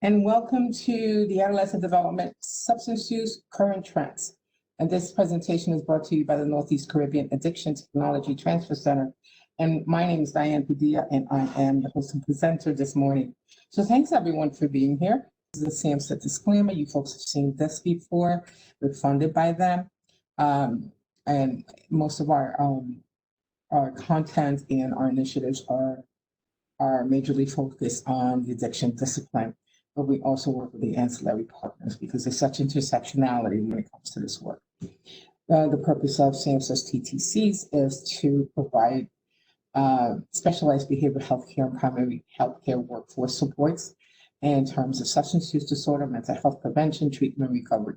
and welcome to the Adolescent Development Substance Use Current Trends. And this presentation is brought to you by the Northeast Caribbean Addiction Technology Transfer Center. And my name is Diane Padilla, and I am the host and presenter this morning. So thanks everyone for being here. This is a SAMHSA disclaimer. You folks have seen this before. We're funded by them. And most of our content and our initiatives are majorly focused on the addiction discipline, but we also work with the ancillary partners because there's such intersectionality when it comes to this work. The purpose of SAMHSA's TTCs is to provide specialized behavioral healthcare and primary healthcare workforce supports in terms of substance use disorder, mental health prevention, treatment, and recovery.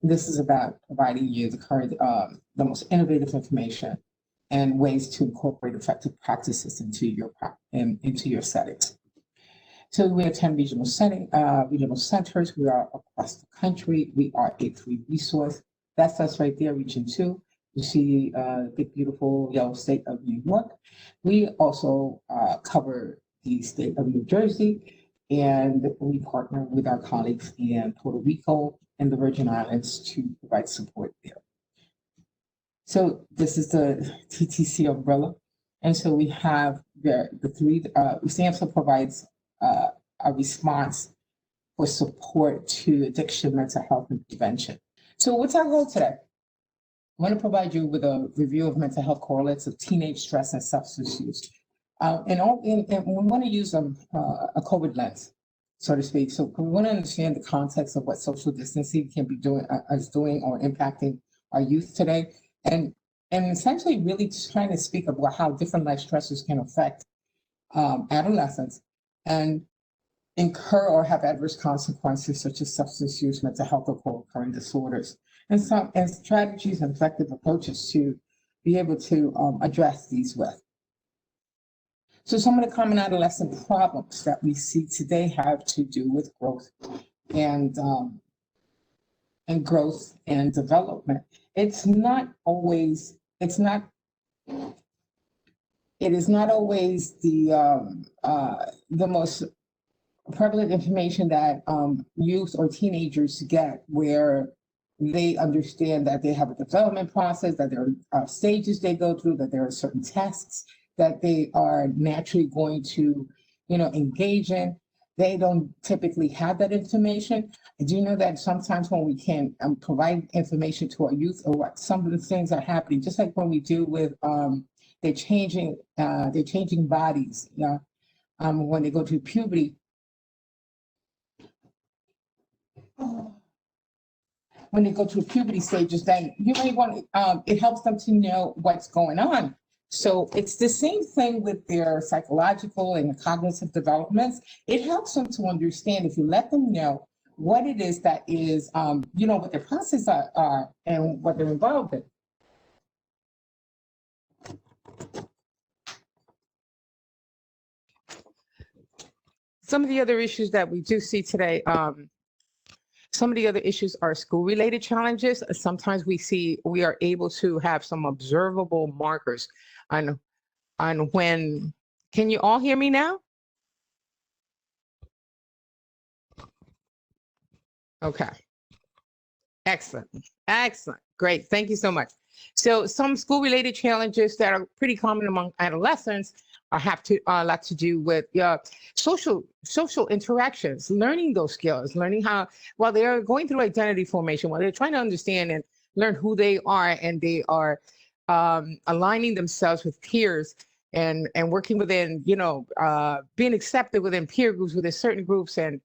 This is about providing you the most innovative information and ways to incorporate effective practices into your settings. So we have 10 regional centers. We are across the country. We are a free resource. That's us right there, Region 2. You see the big, beautiful yellow state of New York. We also cover the state of New Jersey, and we partner with our colleagues in Puerto Rico and the Virgin Islands to provide support there. So this is the TTC umbrella. And so we have the three, SAMHSA provides a response for support to addiction, mental health, and prevention. So what's our goal today? I want to provide you with a review of mental health correlates of teenage stress and substance use. And we want to use a COVID lens, so to speak. So we want to understand the context of what social distancing can be doing or impacting our youth today. And essentially really just trying to speak about how different life stressors can affect adolescents and incur or have adverse consequences such as substance use, mental health, or co-occurring disorders, and strategies and effective approaches to be able to address these with. So some of the common adolescent problems that we see today have to do with growth and development. It is not always the most prevalent information that youth or teenagers get, where they understand that they have a development process, that there are stages they go through, that there are certain tasks that they are naturally going to, engage in. They don't typically have that information. I do know that sometimes when we can provide information to our youth or what some of the things are happening, just like when we do with they're changing bodies, when they go through puberty. When they go through puberty stages, then you may want it helps them to know what's going on. So it's the same thing with their psychological and cognitive developments. It helps them to understand if you let them know what it is that is, what their processes are and what they're involved in. Some of the other issues that we do see today, some of the other issues are school-related challenges. Sometimes we are able to have some observable markers on when. Can you all hear me now? Okay. Excellent. Great. Thank you so much. So some school-related challenges that are pretty common among adolescents have a lot to do with social interactions, learning those skills, learning how, while they are going through identity formation, while they're trying to understand and learn who they are, and they are aligning themselves with peers and working within, being accepted within peer groups, within certain groups, and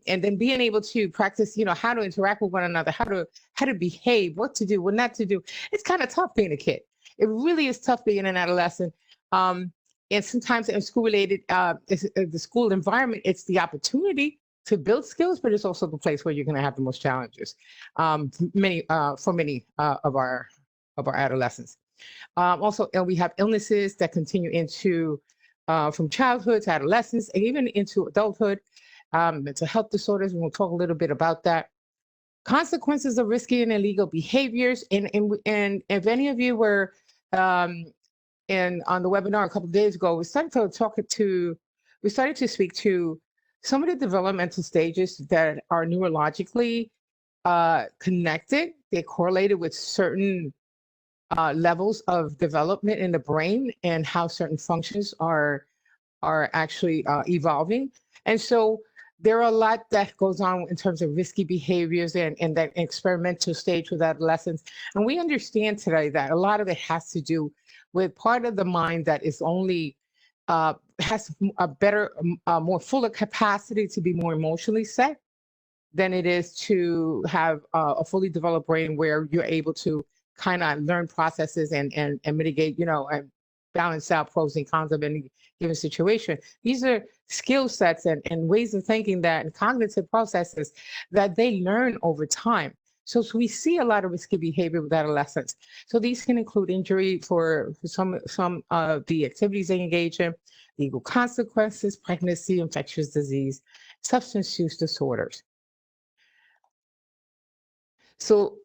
then being able to practice, how to interact with one another, how to behave, what to do, what not to do. It's kind of tough being a kid. It really is tough being an adolescent. And sometimes in school-related, the school environment, it's the opportunity to build skills, but it's also the place where you're going to have the most challenges. For many of our adolescents. Also, we have illnesses that continue into from childhood to adolescence and even into adulthood. Mental health disorders, and we'll talk a little bit about that. Consequences of risky and illegal behaviors. And if any of you were on the webinar a couple of days ago, we started to speak to some of the developmental stages that are neurologically connected, they're correlated with certain levels of development in the brain and how certain functions are actually evolving. And so there are a lot that goes on in terms of risky behaviors and that experimental stage with adolescents. And we understand today that a lot of it has to do with part of the mind that is only has a better, more fuller capacity to be more emotionally set than it is to have a fully developed brain where you're able to kind of learn processes and mitigate, and balance out pros and cons of any given situation. These are skill sets and ways of thinking that and cognitive processes that they learn over time. So we see a lot of risky behavior with adolescents. So these can include injury for some of the activities they engage in, legal consequences, pregnancy, infectious disease, substance use disorders. So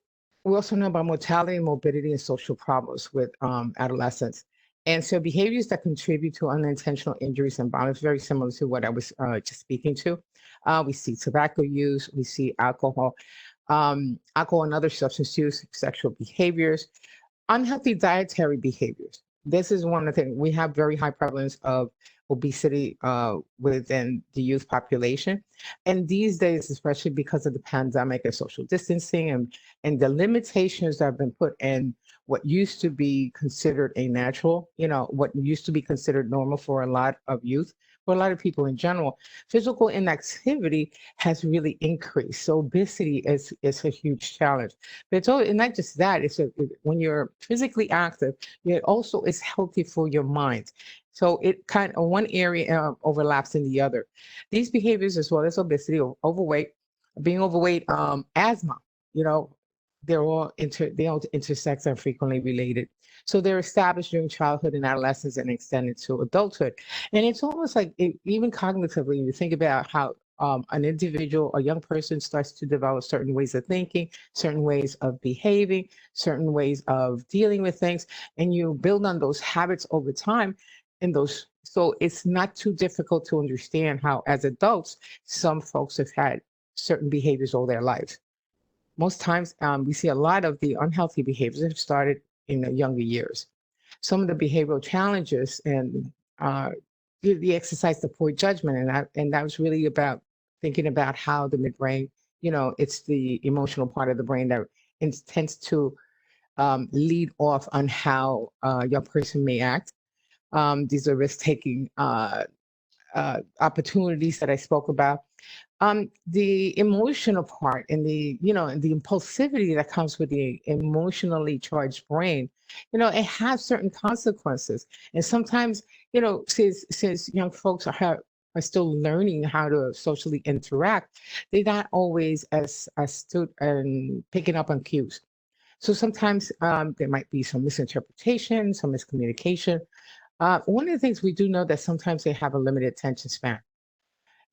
we also know about mortality, morbidity, and social problems with adolescents. And so behaviors that contribute to unintentional injuries and violence, very similar to what I was just speaking to. We see tobacco use, we see alcohol and other substance use, sexual behaviors, unhealthy dietary behaviors. This is one of the things. We have very high prevalence of obesity within the youth population. And these days, especially because of the pandemic and social distancing and the limitations that have been put in what used to be considered a natural, what used to be considered normal for a lot of youth, for a lot of people in general, physical inactivity has really increased. So obesity is a huge challenge. But it's not just that, when you're physically active, it also is healthy for your mind. So it kind of one area overlaps in the other. These behaviors, as well as obesity, overweight, being overweight, asthma, they all intersect and frequently related. So they're established during childhood and adolescence and extended to adulthood. And it's almost like even cognitively, you think about how an individual, a young person starts to develop certain ways of thinking, certain ways of behaving, certain ways of dealing with things, and you build on those habits over time. So it's not too difficult to understand how, as adults, some folks have had certain behaviors all their lives. Most times, we see a lot of the unhealthy behaviors that have started in the younger years. Some of the behavioral challenges and the exercise of poor judgment, and that was really about thinking about how the midbrain, it's the emotional part of the brain that tends to lead off on how a young person may act. These are risk-taking opportunities that I spoke about. The emotional part and the impulsivity that comes with the emotionally charged brain, it has certain consequences. And sometimes, since young folks are still learning how to socially interact, they're not always as astute and picking up on cues. So sometimes there might be some misinterpretation, some miscommunication. One of the things we do know that sometimes they have a limited attention span.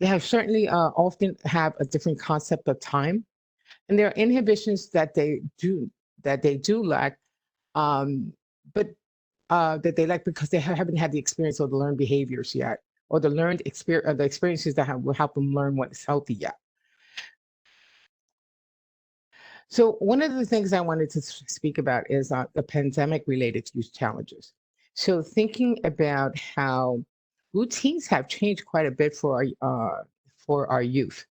They have certainly often have a different concept of time, and there are inhibitions that they do lack, but that they lack because they haven't had the experience or the learned behaviors yet, or the the experiences that will help them learn what is healthy yet. So one of the things I wanted to speak about is the pandemic-related youth challenges. So thinking about how routines have changed quite a bit for our youth.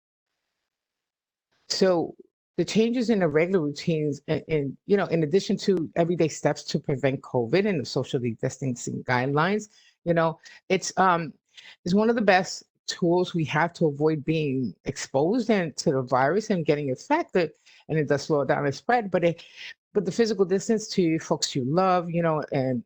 So the changes in the regular routines, and in addition to everyday steps to prevent COVID and the socially distancing guidelines, it's one of the best tools we have to avoid being exposed to the virus and getting infected, and it does slow down the spread. But the physical distance to folks you love, and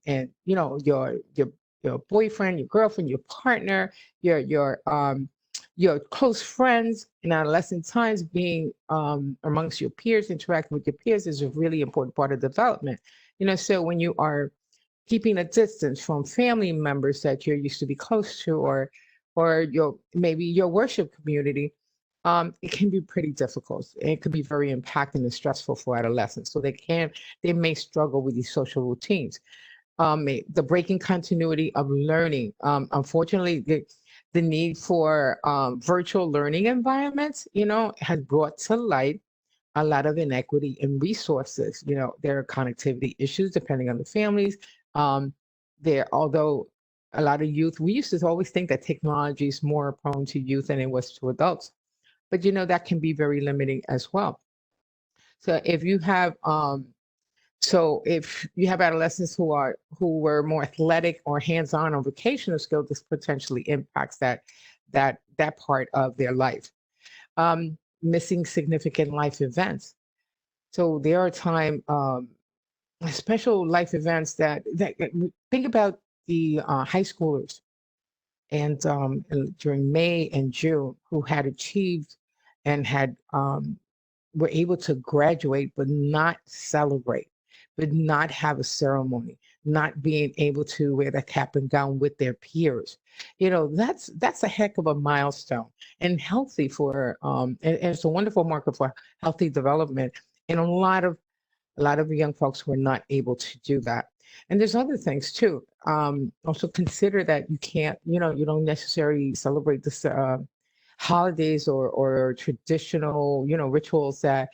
your boyfriend, your girlfriend, your partner, your close friends in adolescent times, being amongst your peers, interacting with your peers is a really important part of development. So when you are keeping a distance from family members that you're used to be close to, or maybe your worship community, it can be pretty difficult. It could be very impacting and stressful for adolescents. So they may struggle with these social routines. The breaking continuity of learning. Unfortunately, The need for virtual learning environments, has brought to light a lot of inequity in resources. There are connectivity issues depending on the families. Although a lot of youth, we used to always think that technology is more prone to youth than it was to adults, but that can be very limiting as well. So if you have adolescents who were more athletic or hands-on or vocational skills, this potentially impacts that part of their life. Missing significant life events. So there are special life events that think about the high schoolers and during May and June who had achieved and were able to graduate but not celebrate, but not have a ceremony, not being able to wear the cap and gown with their peers. That's a heck of a milestone and healthy for and it's a wonderful marker for healthy development. And a lot of young folks were not able to do that. And there's other things too. Also consider that you can't, you don't necessarily celebrate this holidays or traditional, rituals that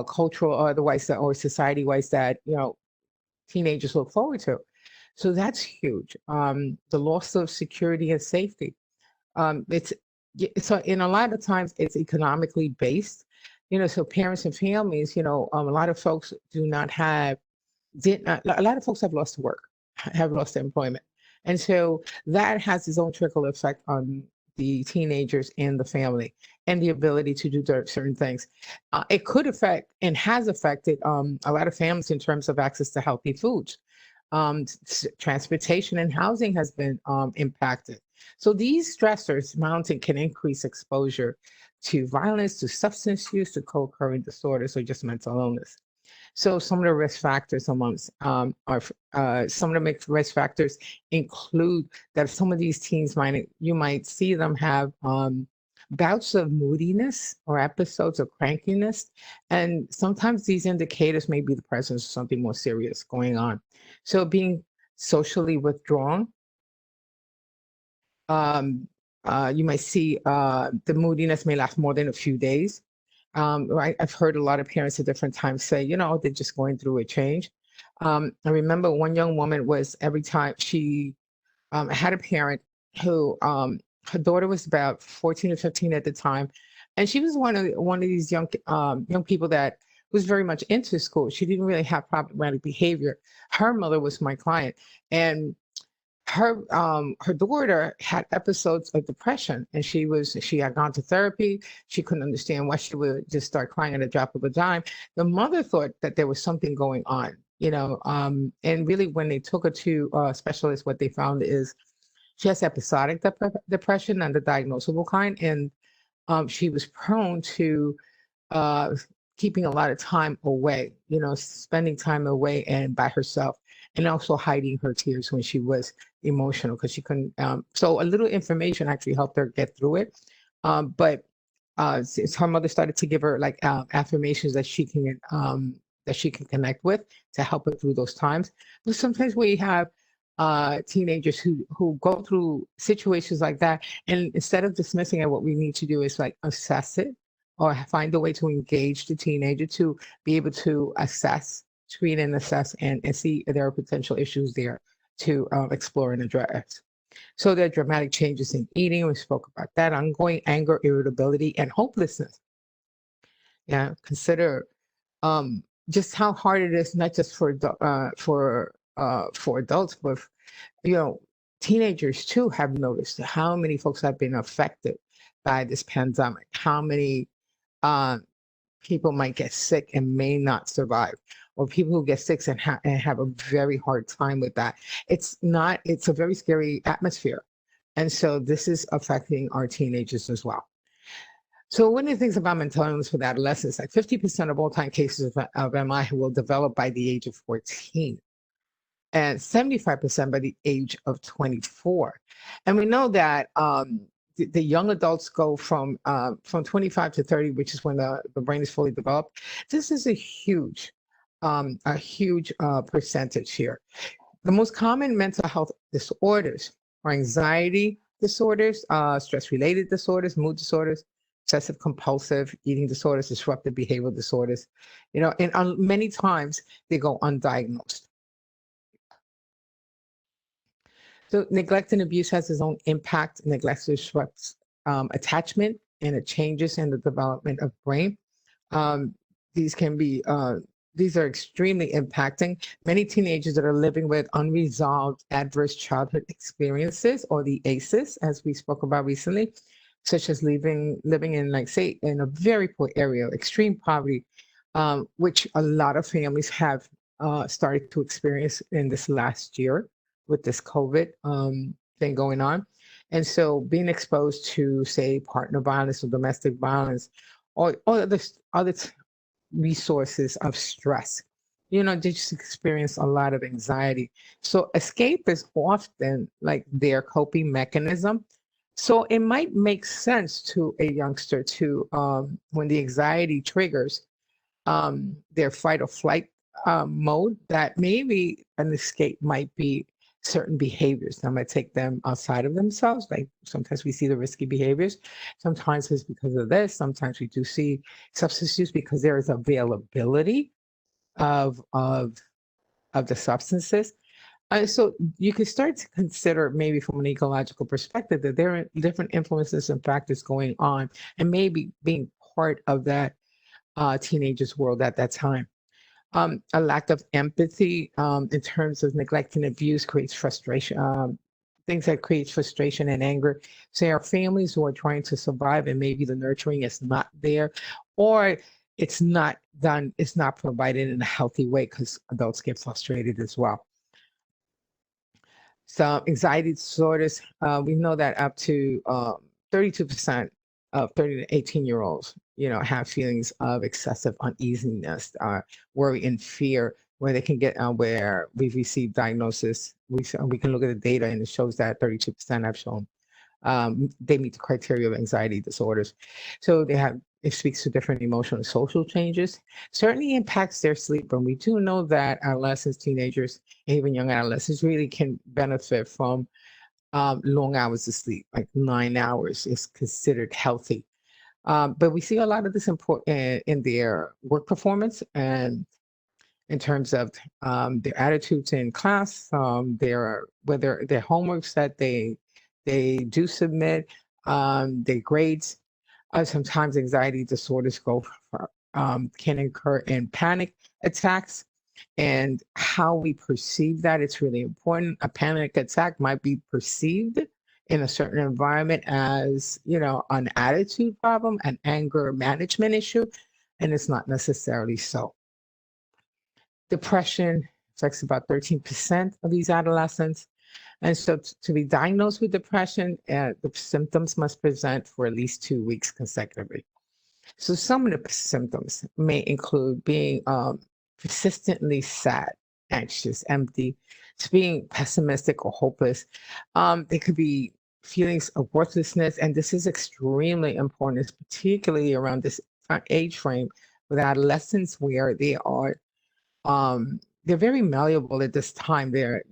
cultural or otherwise or society-wise that, teenagers look forward to. So that's huge. The loss of security and safety. So in a lot of times it's economically based, so parents and families, a lot of folks a lot of folks have lost work, have lost employment. And so that has its own trickle effect on the teenagers and the family and the ability to do certain things. It could affect and has affected a lot of families in terms of access to healthy foods. Transportation and housing has been impacted. So these stressors mounting can increase exposure to violence, to substance use, to co-occurring disorders, or just mental illness. So some of the risk factors amongst some of the risk factors include that some of these teens you might see them have bouts of moodiness or episodes of crankiness. And sometimes these indicators may be the presence of something more serious going on. So being socially withdrawn, you might see the moodiness may last more than a few days. Right? I've heard a lot of parents at different times say, they're just going through a change. I remember one young woman was every time she had a parent who her daughter was about 14 or 15 at the time, and she was one of these young people that was very much into school. She didn't really have problematic behavior. Her mother was my client, and her daughter had episodes of depression, and she had gone to therapy. She couldn't understand why she would just start crying at a drop of a dime. The mother thought that there was something going on, and really when they took her to a specialist, what they found is she has episodic depression, and the diagnosable kind, and she was prone to keeping a lot of time away, spending time away and by herself, and also hiding her tears when she was emotional because she couldn't. So a little information actually helped her get through it. But since her mother started to give her like affirmations that she can connect with to help her through those times. But sometimes we have teenagers who go through situations like that, and instead of dismissing it, what we need to do is like assess it or find a way to engage the teenager to be able to screen and assess and see if there are potential issues there to explore and address. So there are dramatic changes in eating. We spoke about that. Ongoing anger, irritability, and hopelessness. Yeah, consider just how hard it is, not just for adults, but teenagers too have noticed how many folks have been affected by this pandemic. How many people might get sick and may not survive, or people who get sick and have a very hard time with that. It's a very scary atmosphere. And so this is affecting our teenagers as well. So one of the things about mental illness with adolescents, like 50% of all-time cases of MI will develop by the age of 14. And 75% by the age of 24. And we know that the young adults go from 25 to 30, which is when the brain is fully developed. This is a huge percentage here. The most common mental health disorders are anxiety, disorders, stress-related disorders, mood disorders, obsessive compulsive eating disorders, disruptive behavioral disorders, and many times they go undiagnosed. So neglect and abuse has its own impact. Neglect disrupts attachment and it changes in the development of brain. Um, these can be these are extremely impacting. Many teenagers that are living with unresolved adverse childhood experiences, or the ACEs, as we spoke about recently, such as living in, like, say, in a very poor area, extreme poverty, which a lot of families have started to experience in this last year with this COVID thing going on. And so being exposed to, say, partner violence or domestic violence, or other resources of stress, they just experience a lot of anxiety. So escape is often like their coping mechanism. So it might make sense to a youngster to, when the anxiety triggers their fight or flight mode, that maybe an escape might be certain behaviors that might take them outside of themselves. Like sometimes we see the risky behaviors. Sometimes it's because of this. Sometimes we do see substance use because there is availability of the substances. So you can start to consider, maybe from an ecological perspective, that there are different influences and factors going on, and maybe being part of that teenagers' world at that time. A lack of empathy in terms of neglect and abuse creates frustration. Things that create frustration and anger. Say our families who are trying to survive, and maybe the nurturing is not there, or it's not done, it's not provided in a healthy way, because adults get frustrated as well. So anxiety disorders, we know that up to 32% of 30 to 18-year-olds, have feelings of excessive uneasiness, worry and fear, where they can get, where we've received diagnosis. We can look at the data, and it shows that 32% have shown they meet the criteria of anxiety disorders. So it speaks to different emotional and social changes, certainly impacts their sleep. And we do know that adolescents, teenagers, and even young adolescents really can benefit from long hours of sleep, like 9 hours is considered healthy. But we see a lot of this in their work performance, and in terms of their attitudes in class, whether their homeworks that they do submit, their grades. Sometimes anxiety disorders can occur in panic attacks, and how we perceive that, it's really important. A panic attack might be perceived in a certain environment as, an attitude problem, an anger management issue, and it's not necessarily so. Depression affects about 13% of these adolescents. And so to be diagnosed with depression, the symptoms must present for at least 2 weeks consecutively. So some of the symptoms may include being persistently sad, anxious, empty, being pessimistic or hopeless. There could be feelings of worthlessness, and this is extremely important, particularly around this age frame with adolescents, where they're very malleable at this time. They're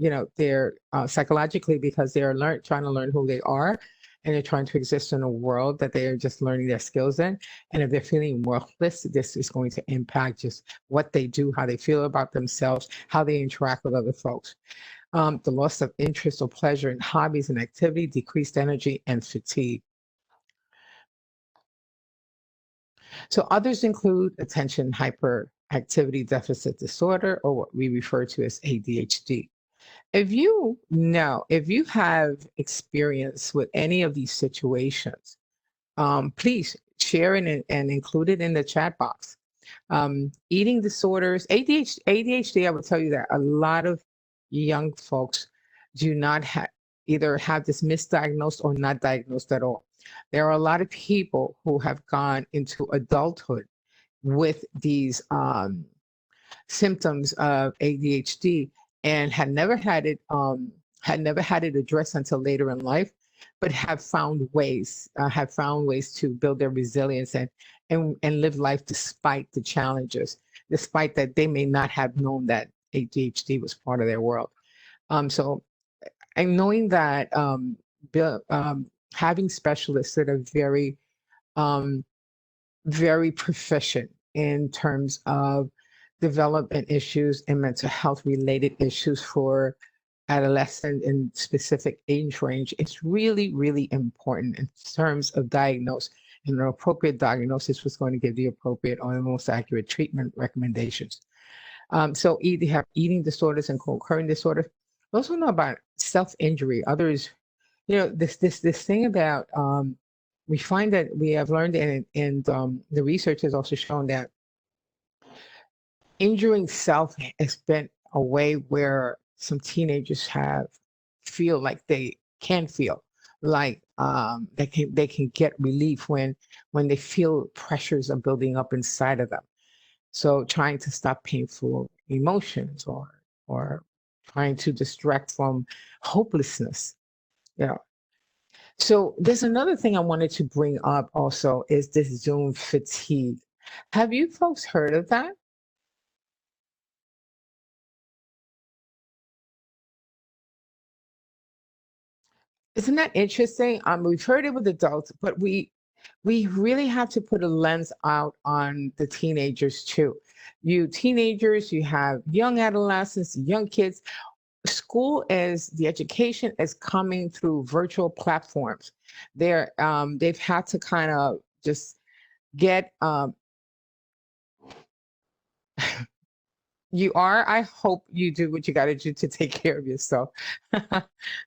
psychologically, because they're trying to learn who they are, and they're trying to exist in a world that they're just learning their skills in. And if they're feeling worthless, this is going to impact just what they do, how they feel about themselves, how they interact with other folks. The loss of interest or pleasure in hobbies and activity, decreased energy, and fatigue. So others include attention hyperactivity deficit disorder, or what we refer to as ADHD. If you have experience with any of these situations, please share it and include it in the chat box. Eating disorders, ADHD, I would tell you that a lot of young folks do not either have this misdiagnosed or not diagnosed at all. There are a lot of people who have gone into adulthood with these symptoms of ADHD and had never had it addressed until later in life, but have found ways to build their resilience and live life despite the challenges, despite that they may not have known that ADHD was part of their world. So and knowing that having specialists that are um, very proficient in terms of development issues and mental health related issues for adolescent and specific age range. It's really, really important in terms of diagnose, and an appropriate diagnosis was going to give the appropriate or the most accurate treatment recommendations. So either have eating disorders and co-occurring disorders. We also know about self-injury. Others, this thing about we find that we have learned, and the research has also shown that injuring self has been a way where some teenagers feel like they can feel like they can get relief when they feel pressures are building up inside of them. So trying to stop painful emotions, or trying to distract from hopelessness. Yeah. So there's another thing I wanted to bring up also, is this Zoom fatigue. Have you folks heard of that? Isn't that interesting? We've heard it with adults, but we really have to put a lens out on the teenagers too. You teenagers, you have young adolescents, young kids. The education is coming through virtual platforms. They've had to kind of just get you are. I hope you do what you got to do to take care of yourself.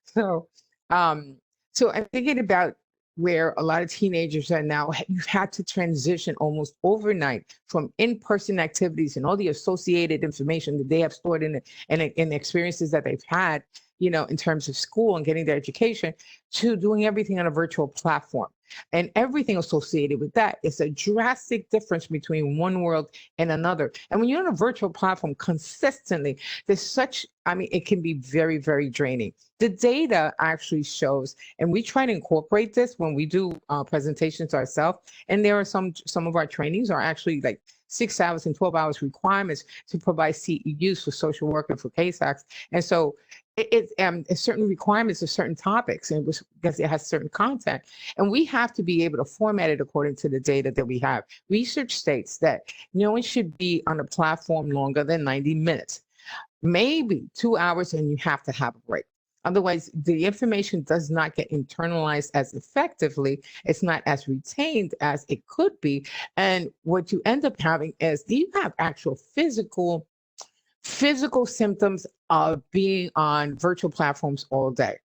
so, um, so I'm thinking about where a lot of teenagers are now. You've had to transition almost overnight from in-person activities and all the associated information that they have stored in the experiences that they've had, in terms of school and getting their education, to doing everything on a virtual platform. And everything associated with that is a drastic difference between one world and another. And when you're on a virtual platform consistently, it can be very, very draining. The data actually shows, and we try to incorporate this when we do presentations ourselves. And there are some of our trainings are actually like 6 hours and 12 hours requirements to provide CEUs for social work and for case acts. And so it's certain requirements of certain topics, and because it has certain content, and we have to be able to format it according to the data that we have. Research states that no one should be on a platform longer than 90 minutes, maybe 2 hours, and you have to have a break. Otherwise, the information does not get internalized as effectively. It's not as retained as it could be. And what you end up having is you have actual physical symptoms of being on virtual platforms all day.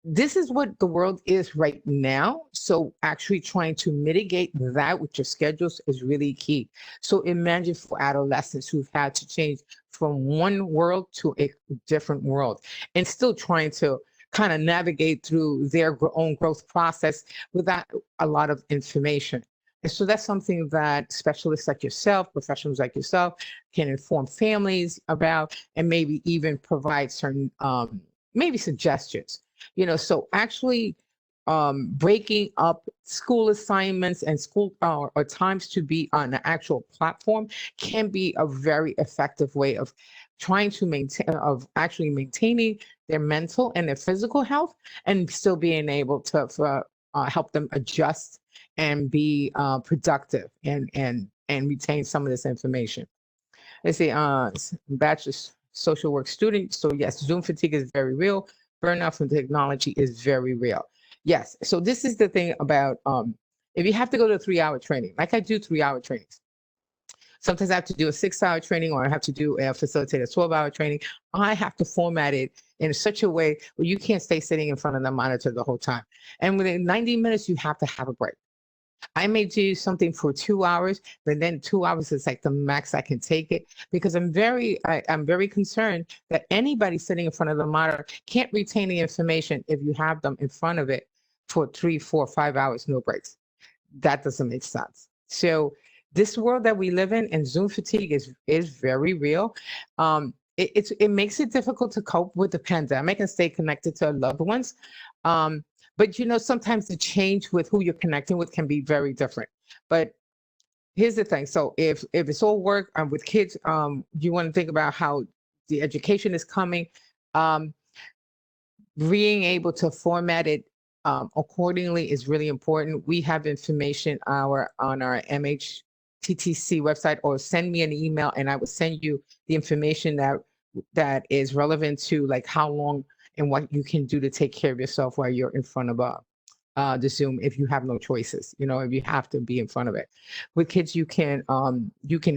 This is what the world is right now. So actually trying to mitigate that with your schedules is really key. So imagine for adolescents who've had to change from one world to a different world, and still trying to kind of navigate through their own growth process without a lot of information. And so that's something that specialists like yourself, professionals like yourself, can inform families about, and maybe even provide certain maybe suggestions. So actually breaking up school assignments and school or times to be on an actual platform can be a very effective way of trying to maintaining their mental and their physical health, and still being able to help them adjust and be productive and retain some of this information. Let's see, bachelor's social work student. So yes, Zoom fatigue is very real. Burnout from technology is very real. Yes. So this is the thing about if you have to go to a 3-hour training, like I do 3-hour trainings. Sometimes I have to do a 6-hour training, or I have to facilitate a 12-hour training. I have to format it in such a way where you can't stay sitting in front of the monitor the whole time. And within 90 minutes, you have to have a break. I may do something for 2 hours, but then 2 hours is like the max I can take it, because I'm very concerned that anybody sitting in front of the monitor can't retain the information if you have them in front of it for 3, 4, 5 hours, no breaks. That doesn't make sense. So this world that we live in, and Zoom fatigue is very real. It makes it difficult to cope with the pandemic and stay connected to loved ones. But sometimes the change with who you're connecting with can be very different. But here's the thing. So if it's all work with kids, you want to think about how the education is coming. Being able to format it accordingly is really important. We have information on our MHTTC website, or send me an email and I will send you the information that is relevant to like how long and what you can do to take care of yourself while you're in front of the Zoom, if you have no choices, if you have to be in front of it. With kids, you can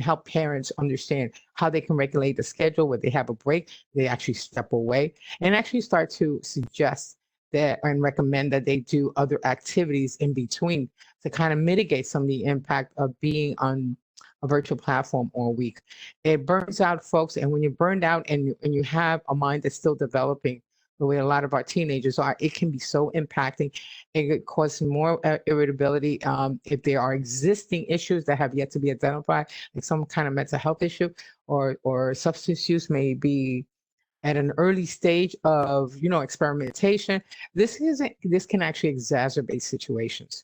help parents understand how they can regulate the schedule. When they have a break, they actually step away and actually start to suggest that and recommend that they do other activities in between to kind of mitigate some of the impact of being on a virtual platform all week. It burns out folks, and when you're burned out and you have a mind that's still developing, the way a lot of our teenagers are, it can be so impacting. It could cause more irritability. If there are existing issues that have yet to be identified, like some kind of mental health issue or substance use may be at an early stage of experimentation, this can actually exacerbate situations.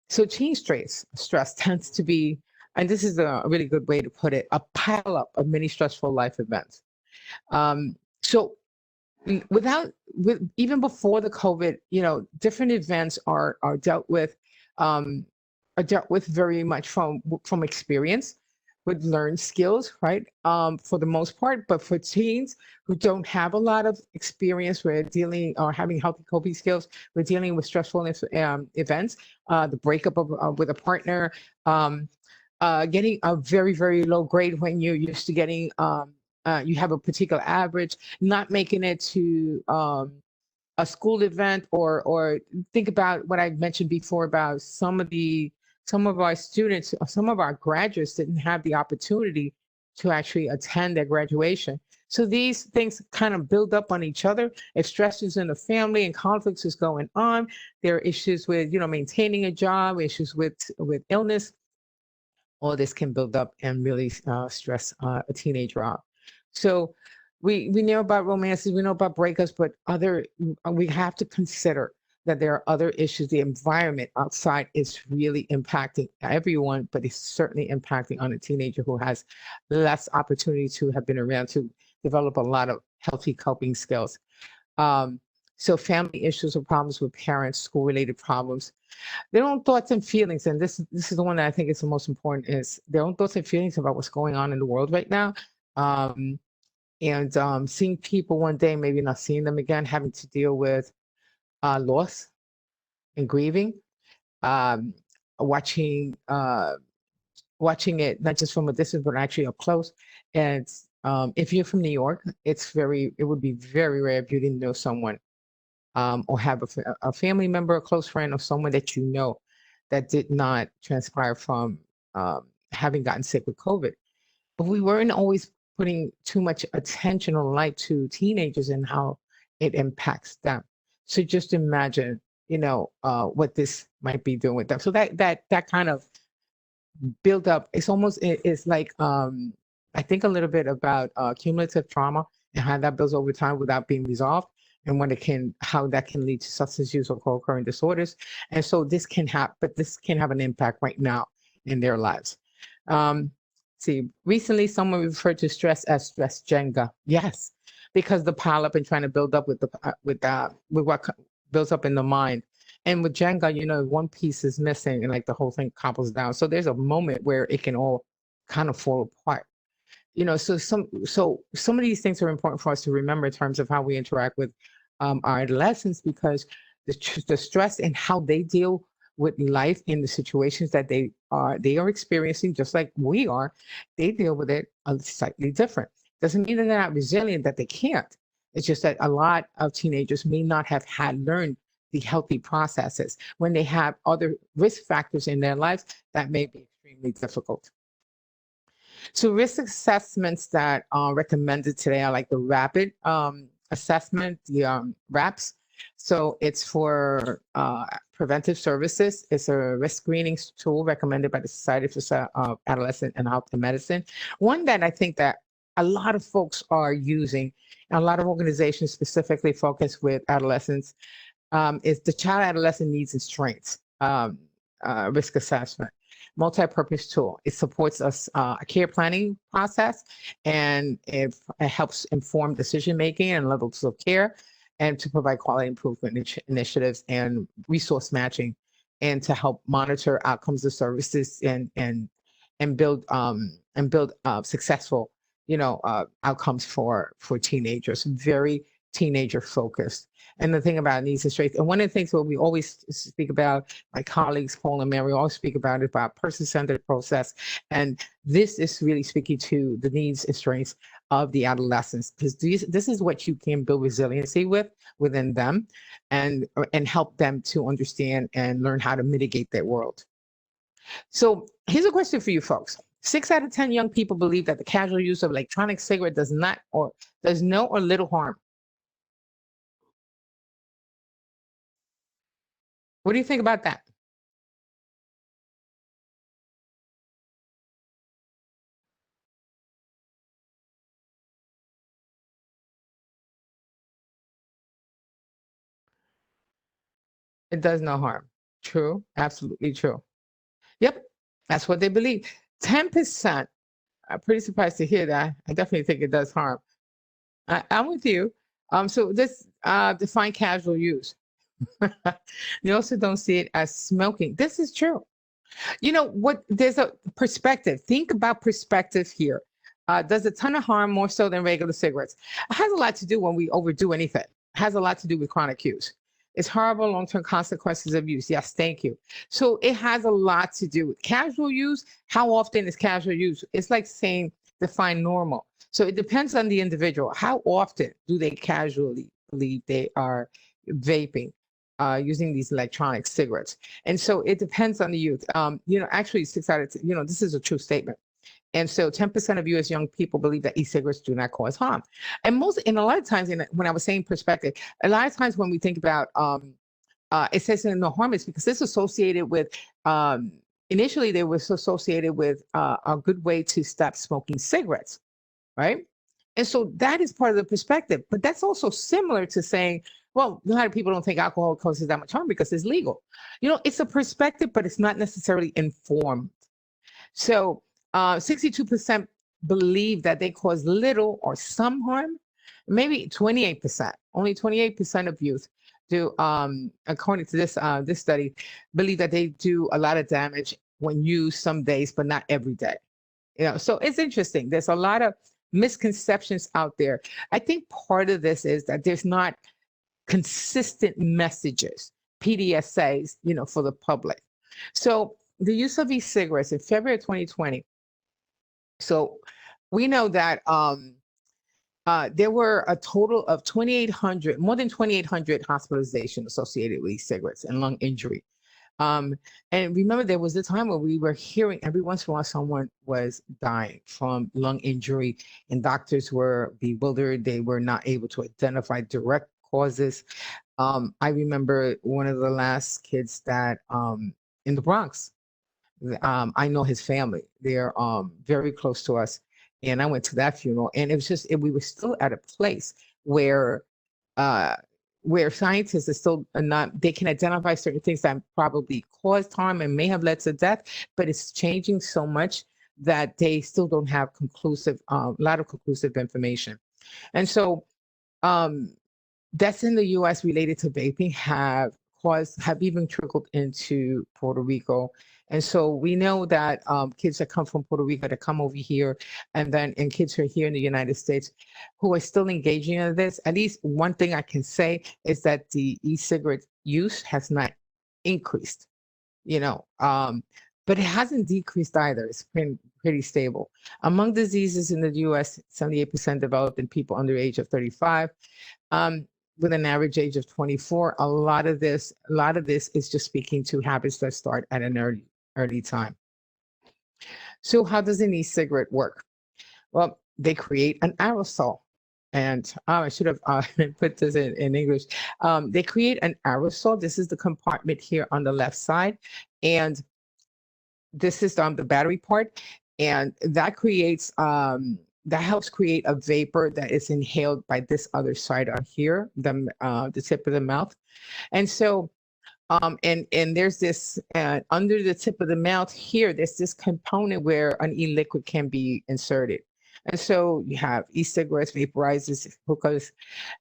So teen stress tends to be, and this is a really good way to put it, a pile up of many stressful life events. So even before the COVID, different events are dealt with very much from experience, with learned skills, right? For the most part. But for teens who don't have a lot of experience with dealing or having healthy coping skills, with dealing with stressful events, the breakup with a partner, getting a very, very low grade when you're used to getting you have a particular average, not making it to a school event, or think about what I mentioned before about some of our students, some of our graduates didn't have the opportunity to actually attend their graduation. So these things kind of build up on each other. If stress is in the family and conflicts is going on, there are issues with maintaining a job, issues with illness. All this can build up and really stress a teenager out. So we know about romances, we know about breakups, but we have to consider that there are other issues. The environment outside is really impacting everyone, but it's certainly impacting on a teenager who has less opportunity to have been around to develop a lot of healthy coping skills. So family issues or problems with parents, school-related problems, their own thoughts and feelings, and this is the one that I think is the most important, is their own thoughts and feelings about what's going on in the world right now. And seeing people one day, maybe not seeing them again, having to deal with loss and grieving, watching it not just from a distance, but actually up close. And if you're from New York, it would be very rare if you didn't know someone or have a family member, a close friend, or someone that you know that did not transpire from having gotten sick with COVID. But we weren't always putting too much attention or light to teenagers and how it impacts them. So just imagine, what this might be doing with them. So that kind of build up, it's like, I think a little bit about cumulative trauma and how that builds over time without being resolved, and how that can lead to substance use or co-occurring disorders. And so this can have an impact right now in their lives. Recently someone referred to stress as stress Jenga. Yes, because the pile up and trying to build up with what builds up in the mind. And with Jenga, one piece is missing and like the whole thing couples down. So there's a moment where it can all kind of fall apart. So some of these things are important for us to remember in terms of how we interact with our adolescents, because the stress and how they deal with life in the situations that they are experiencing, just like we are, they deal with it slightly different. Doesn't mean that they're not resilient, that they can't. It's just that a lot of teenagers may not have learned the healthy processes. When they have other risk factors in their lives, that may be extremely difficult. So risk assessments that are recommended today are like the rapid assessment, the RAPS. So it's for preventive services. It's a risk screening tool recommended by the Society for Adolescent and Health and Medicine. One that I think that a lot of folks are using, and a lot of organizations specifically focused with adolescents, is the Child Adolescent Needs and Strengths risk assessment. Multi-purpose tool. It supports us a care planning process, and it helps inform decision making and levels of care. and to provide quality improvement initiatives and resource matching, and to help monitor outcomes of services and build successful outcomes for teenagers. Very teenager focused. And the thing about needs and strengths, and one of the things that we always speak about, my colleagues Paul and Mary always speak about, it about person-centered process. And this is really speaking to the needs and strengths of the adolescents, because this is what you can build resiliency within them, and help them to understand and learn how to mitigate their world. So here's a question for you folks. 6 out of 10 young people believe that the casual use of electronic cigarette does no or little harm. What do you think about that? It does no harm. True. Absolutely true. Yep. That's what they believe. 10%. I'm pretty surprised to hear that. I definitely think it does harm. I'm with you. So this define casual use. You also don't see it as smoking. This is true. You know what? There's a perspective. Think about perspective here. Does a ton of harm more so than regular cigarettes? It has a lot to do when we overdo anything. It has a lot to do with chronic use. It's horrible long-term consequences of use. Yes, thank you. So it has a lot to do with casual use. How often is casual use? It's like saying define normal. So it depends on the individual. How often do they casually believe they are vaping? Using these electronic cigarettes. And so it depends on the youth. Actually 6 out of 10, this is a true statement. And so 10% of US young people believe that e-cigarettes do not cause harm. And a lot of times, when I was saying perspective, a lot of times when we think about, it says no harm, is because it's associated with, initially they was associated with a good way to stop smoking cigarettes, right? And so that is part of the perspective. But that's also similar to saying, well, a lot of people don't think alcohol causes that much harm because it's legal. It's a perspective, but it's not necessarily informed. So 62% believe that they cause little or some harm. Maybe 28%, only 28% of youth do, according to this study, believe that they do a lot of damage when used some days, but not every day. So it's interesting. There's a lot of misconceptions out there. I think part of this is that there's not consistent messages, PDSAs, for the public. So the use of e-cigarettes in February of 2020. So we know that there were a total of more than 2,800 hospitalizations associated with e-cigarettes and lung injury. And remember, there was a time where we were hearing every once in a while someone was dying from lung injury, and doctors were bewildered. They were not able to identify direct causes. I remember one of the last kids that in the Bronx. I know his family. They're very close to us, and I went to that funeral. And it was just we were still at a place where scientists are still not. They can identify certain things that probably caused harm and may have led to death, but it's changing so much that they still don't have a lot of conclusive information. And so deaths in the U.S. related to vaping have even trickled into Puerto Rico. And so we know that kids that come from Puerto Rico that come over here, and kids who are here in the United States who are still engaging in this, at least one thing I can say is that the e-cigarette use has not increased, but it hasn't decreased either. It's been pretty stable. Among diseases in the U.S., 78% developed in people under the age of 35. With an average age of 24, a lot of this is just speaking to habits that start at an early time. So how does an e-cigarette work? Well, they create an aerosol. And I should have put this in English. They create an aerosol. This is the compartment here on the left side. And this is the battery part. And that creates that helps create a vapor that is inhaled by this other side on here, the tip of the mouth. And so, and there's this, under the tip of the mouth here, there's this component where an e-liquid can be inserted. And so you have e-cigarettes, vaporizers, hookahs.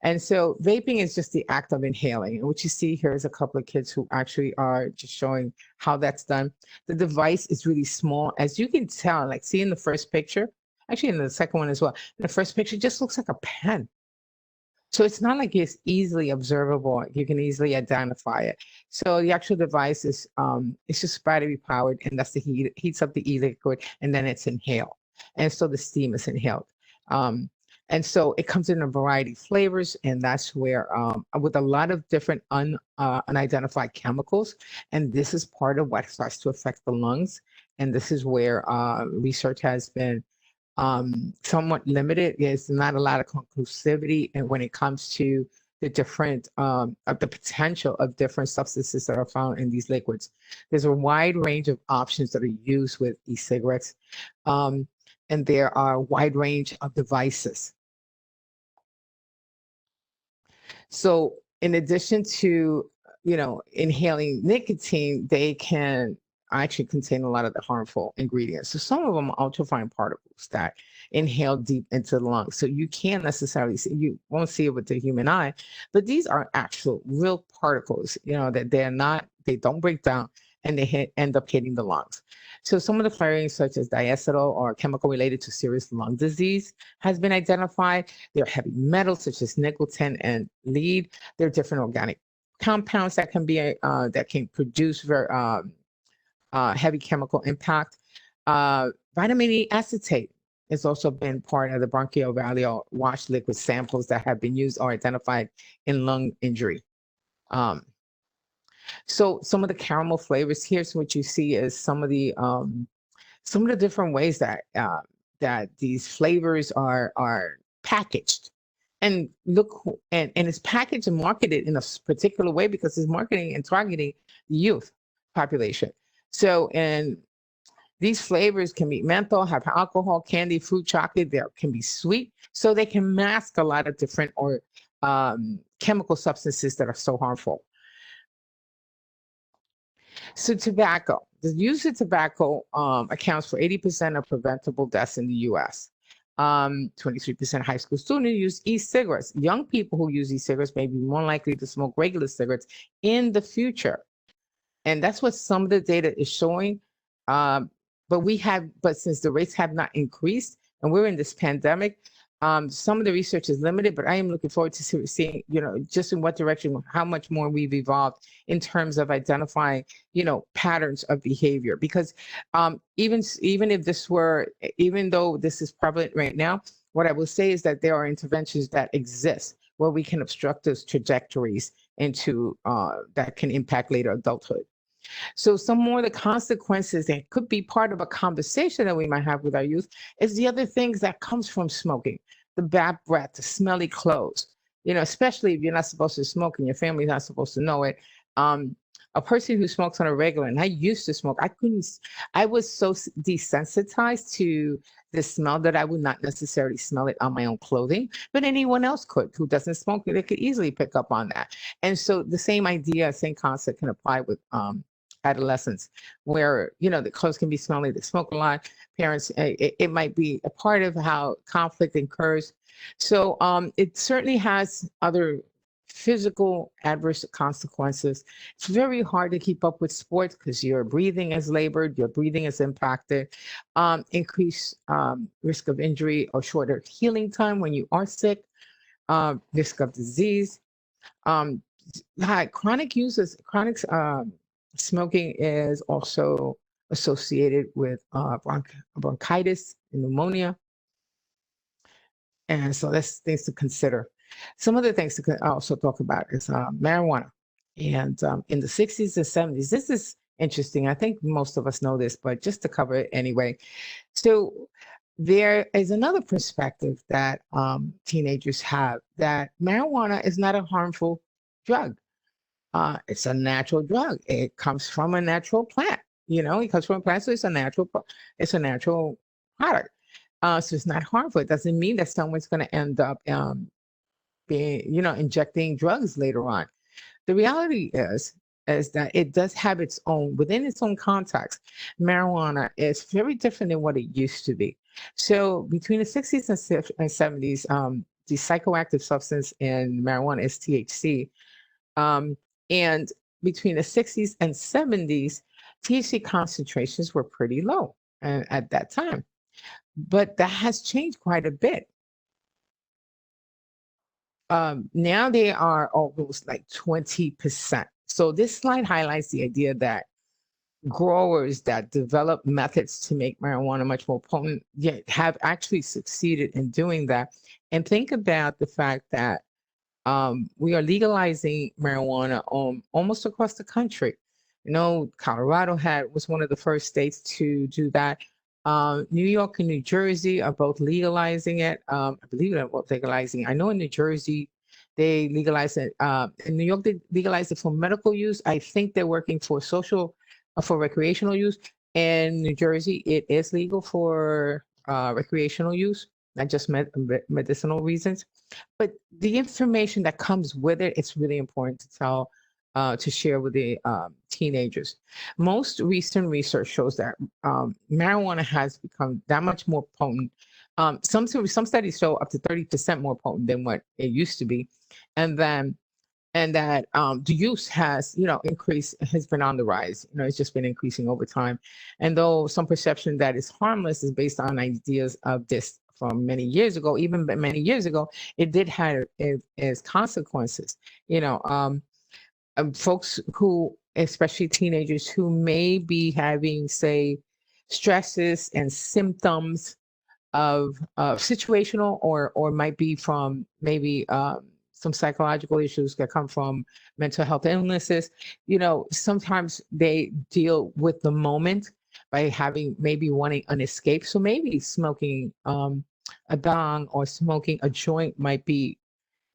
And so vaping is just the act of inhaling. And what you see here is a couple of kids who actually are just showing how that's done. The device is really small. As you can tell, like see in the first picture, actually in the second one as well, in the first picture, it just looks like a pen. So it's not like it's easily observable. You can easily identify it. So the actual device is it's just battery powered, and that's the heat heats up the e-liquid, and then it's inhaled. And so the steam is inhaled. Um, and so it comes in a variety of flavors, and that's where with a lot of different unidentified chemicals, and this is part of what starts to affect the lungs. And this is where research has been somewhat limited. There's not a lot of conclusivity, and when it comes to the different of the potential of different substances that are found in these liquids. There's a wide range of options that are used with e-cigarettes, and there are a wide range of devices. So in addition to, inhaling nicotine, they can actually contain a lot of the harmful ingredients. So some of them are ultrafine particles that inhale deep into the lungs. So you can't necessarily see, you won't see it with the human eye, but these are actual real particles, that they don't break down, and they end up hitting the lungs. So some of the flaring, such as diacetyl or chemical related to serious lung disease, has been identified. There are heavy metals such as nickel, tin, and lead. There are different organic compounds that can produce very heavy chemical impact. Vitamin E acetate has also been part of the bronchoalveolar wash liquid samples that have been used or identified in lung injury. So some of the caramel flavors, here's what you see is some of the different ways that that these flavors are packaged. And look, and it's packaged and marketed in a particular way because it's marketing and targeting the youth population. So, and these flavors can be menthol, have alcohol, candy, fruit, chocolate. They can be sweet, so they can mask a lot of different or chemical substances that are so harmful. So tobacco, the use of tobacco accounts for 80% of preventable deaths in the US. 23% high school students use e-cigarettes. Young people who use e-cigarettes may be more likely to smoke regular cigarettes in the future. And that's what some of the data is showing. But since the rates have not increased and we're in this pandemic, some of the research is limited, but I am looking forward to seeing, just in what direction, how much more we've evolved in terms of identifying, patterns of behavior. Because even though this is prevalent right now, what I will say is that there are interventions that exist where we can obstruct those trajectories into that can impact later adulthood. So some more of the consequences that could be part of a conversation that we might have with our youth is the other things that comes from smoking, the bad breath, the smelly clothes, especially if you're not supposed to smoke and your family's not supposed to know it. A person who smokes on a regular, and I used to smoke, I was so desensitized to the smell that I would not necessarily smell it on my own clothing, but anyone else could who doesn't smoke, they could easily pick up on that. And so the same idea, same concept can apply with adolescents, where the clothes can be smelly, they smoke a lot. Parents, it might be a part of how conflict occurs. So it certainly has other physical adverse consequences. It's very hard to keep up with sports because your breathing is labored, your breathing is impacted, increased risk of injury or shorter healing time when you are sick, risk of disease. Chronic smoking is also associated with bronchitis and pneumonia. And so that's things to consider. Some other things to also talk about is marijuana. And in the 60s and 70s, this is interesting. I think most of us know this, but just to cover it anyway. So there is another perspective that teenagers have, that marijuana is not a harmful drug. It's a natural drug. It comes from a natural plant. It comes from a plant, so it's a natural product. So it's not harmful. It doesn't mean that someone's going to end up being, injecting drugs later on. The reality is, is that it does have its own, within its own context, marijuana is very different than what it used to be. So between the 60s and 70s, the psychoactive substance in marijuana is THC. And between the 60s and 70s, THC concentrations were pretty low at that time. But that has changed quite a bit. Now they are almost like 20%. So this slide highlights the idea that growers that develop methods to make marijuana much more potent yet have actually succeeded in doing that. And think about the fact that we are legalizing marijuana almost across the country. You know, Colorado was one of the first states to do that. New York and New Jersey are both legalizing it. I believe they're both legalizing. I know in New Jersey, they legalized it. In New York, they legalized it for medical use. I think they're working for recreational use. In New Jersey, it is legal for recreational use, not just medicinal reasons. But the information that comes with it, it's really important to share with the teenagers. Most recent research shows that marijuana has become that much more potent. Some studies show up to 30% more potent than what it used to be, and that the use has been on the rise. It's just been increasing over time. And though some perception that is harmless is based on ideas of this from many years ago, even many years ago, it did have its consequences. Folks who, especially teenagers who may be having, say, stresses and symptoms of situational or might be from maybe some psychological issues that come from mental health illnesses. Sometimes they deal with the moment by maybe wanting an escape. So maybe smoking a bong or smoking a joint might be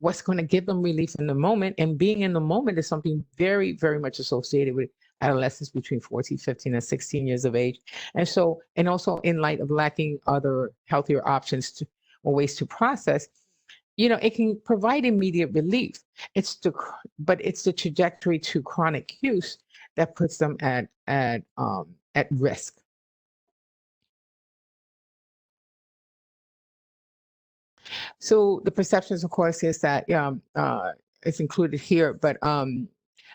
what's going to give them relief in the moment. And being in the moment is something very, very much associated with adolescents between 14, 15, and 16 years of age. And also in light of lacking other healthier options or ways to process, it can provide immediate relief. But it's the trajectory to chronic use that puts them at risk. So the perceptions, of course, is that it's included here, but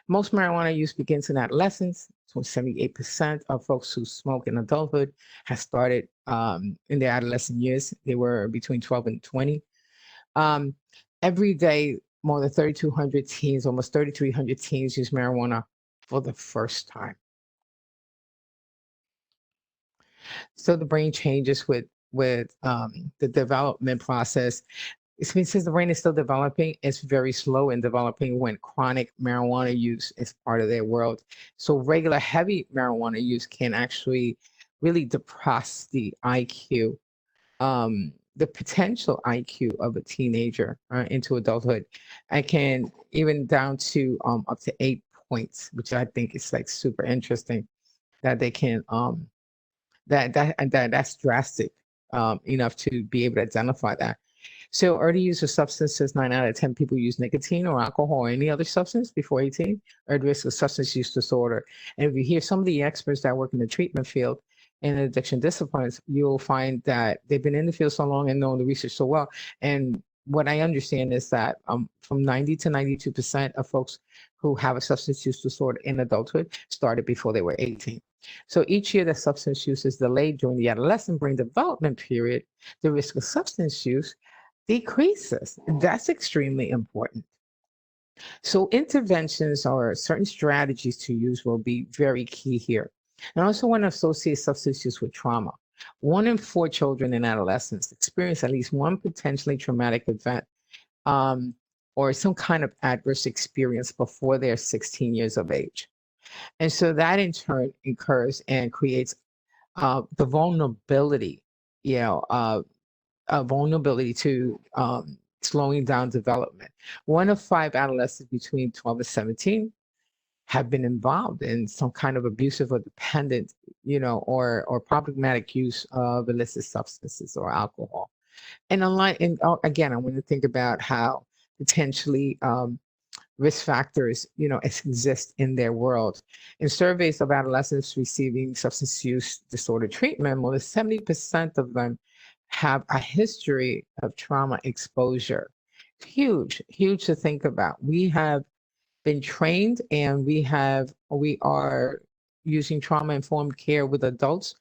most marijuana use begins in adolescence. So 78% of folks who smoke in adulthood have started in their adolescent years. They were between 12 and 20. Every day, more than 3,200 teens, almost 3,300 teens use marijuana for the first time. So the brain changes with the development process. Since the brain is still developing, it's very slow in developing when chronic marijuana use is part of their world. So regular heavy marijuana use can actually really depress the IQ, the potential IQ of a teenager into adulthood. I can even down to up to 8 points, which I think is like super interesting that they can that's drastic enough to be able to identify that. So early use of substances, 9 out of 10 people use nicotine or alcohol or any other substance before 18 are at risk of substance use disorder. And if you hear some of the experts that work in the treatment field and addiction disciplines, you'll find that they've been in the field so long and know the research so well. And what I understand is that from 90 to 92% of folks who have a substance use disorder in adulthood started before they were 18. So each year that substance use is delayed during the adolescent brain development period, the risk of substance use decreases. That's extremely important. So interventions or certain strategies to use will be very key here. And I also want to associate substance use with trauma. 1 in 4 children and adolescents experience at least one potentially traumatic event or some kind of adverse experience before they're 16 years of age. And so that in turn incurs and creates the vulnerability, vulnerability to slowing down development. 1 of 5 adolescents between 12 and 17 have been involved in some kind of abusive or dependent, or problematic use of illicit substances or alcohol. And again, I want to think about how potentially risk factors, exist in their world. In surveys of adolescents receiving substance use disorder treatment, more than 70% of them have a history of trauma exposure. Huge, huge to think about. We have been trained and we are using trauma-informed care with adults.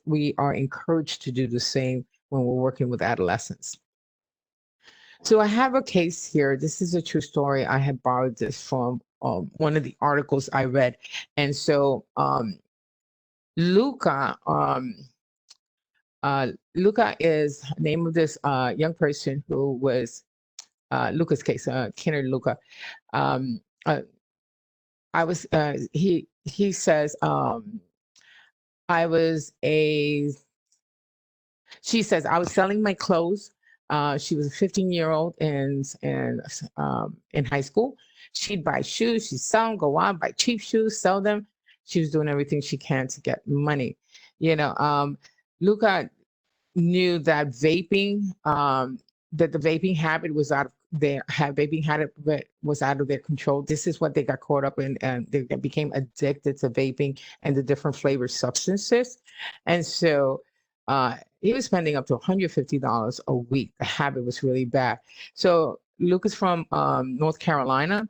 We are encouraged to do the same when we're working with adolescents. So I have a case here. This is a true story. I had borrowed this from one of the articles I read. And so Luka, Luka is the name of this young person who was Luka's case, Kennedy Luka. He says, she says, I was selling my clothes. She was a 15-year-old in high school. She'd buy shoes, she'd sell them, go out, buy cheap shoes, sell them. She was doing everything she can to get money. Luka knew that the vaping habit was out of their control. This is what they got caught up in, and they became addicted to vaping and the different flavored substances. And so he was spending up to $150 a week. The habit was really bad. So Luka's from North Carolina,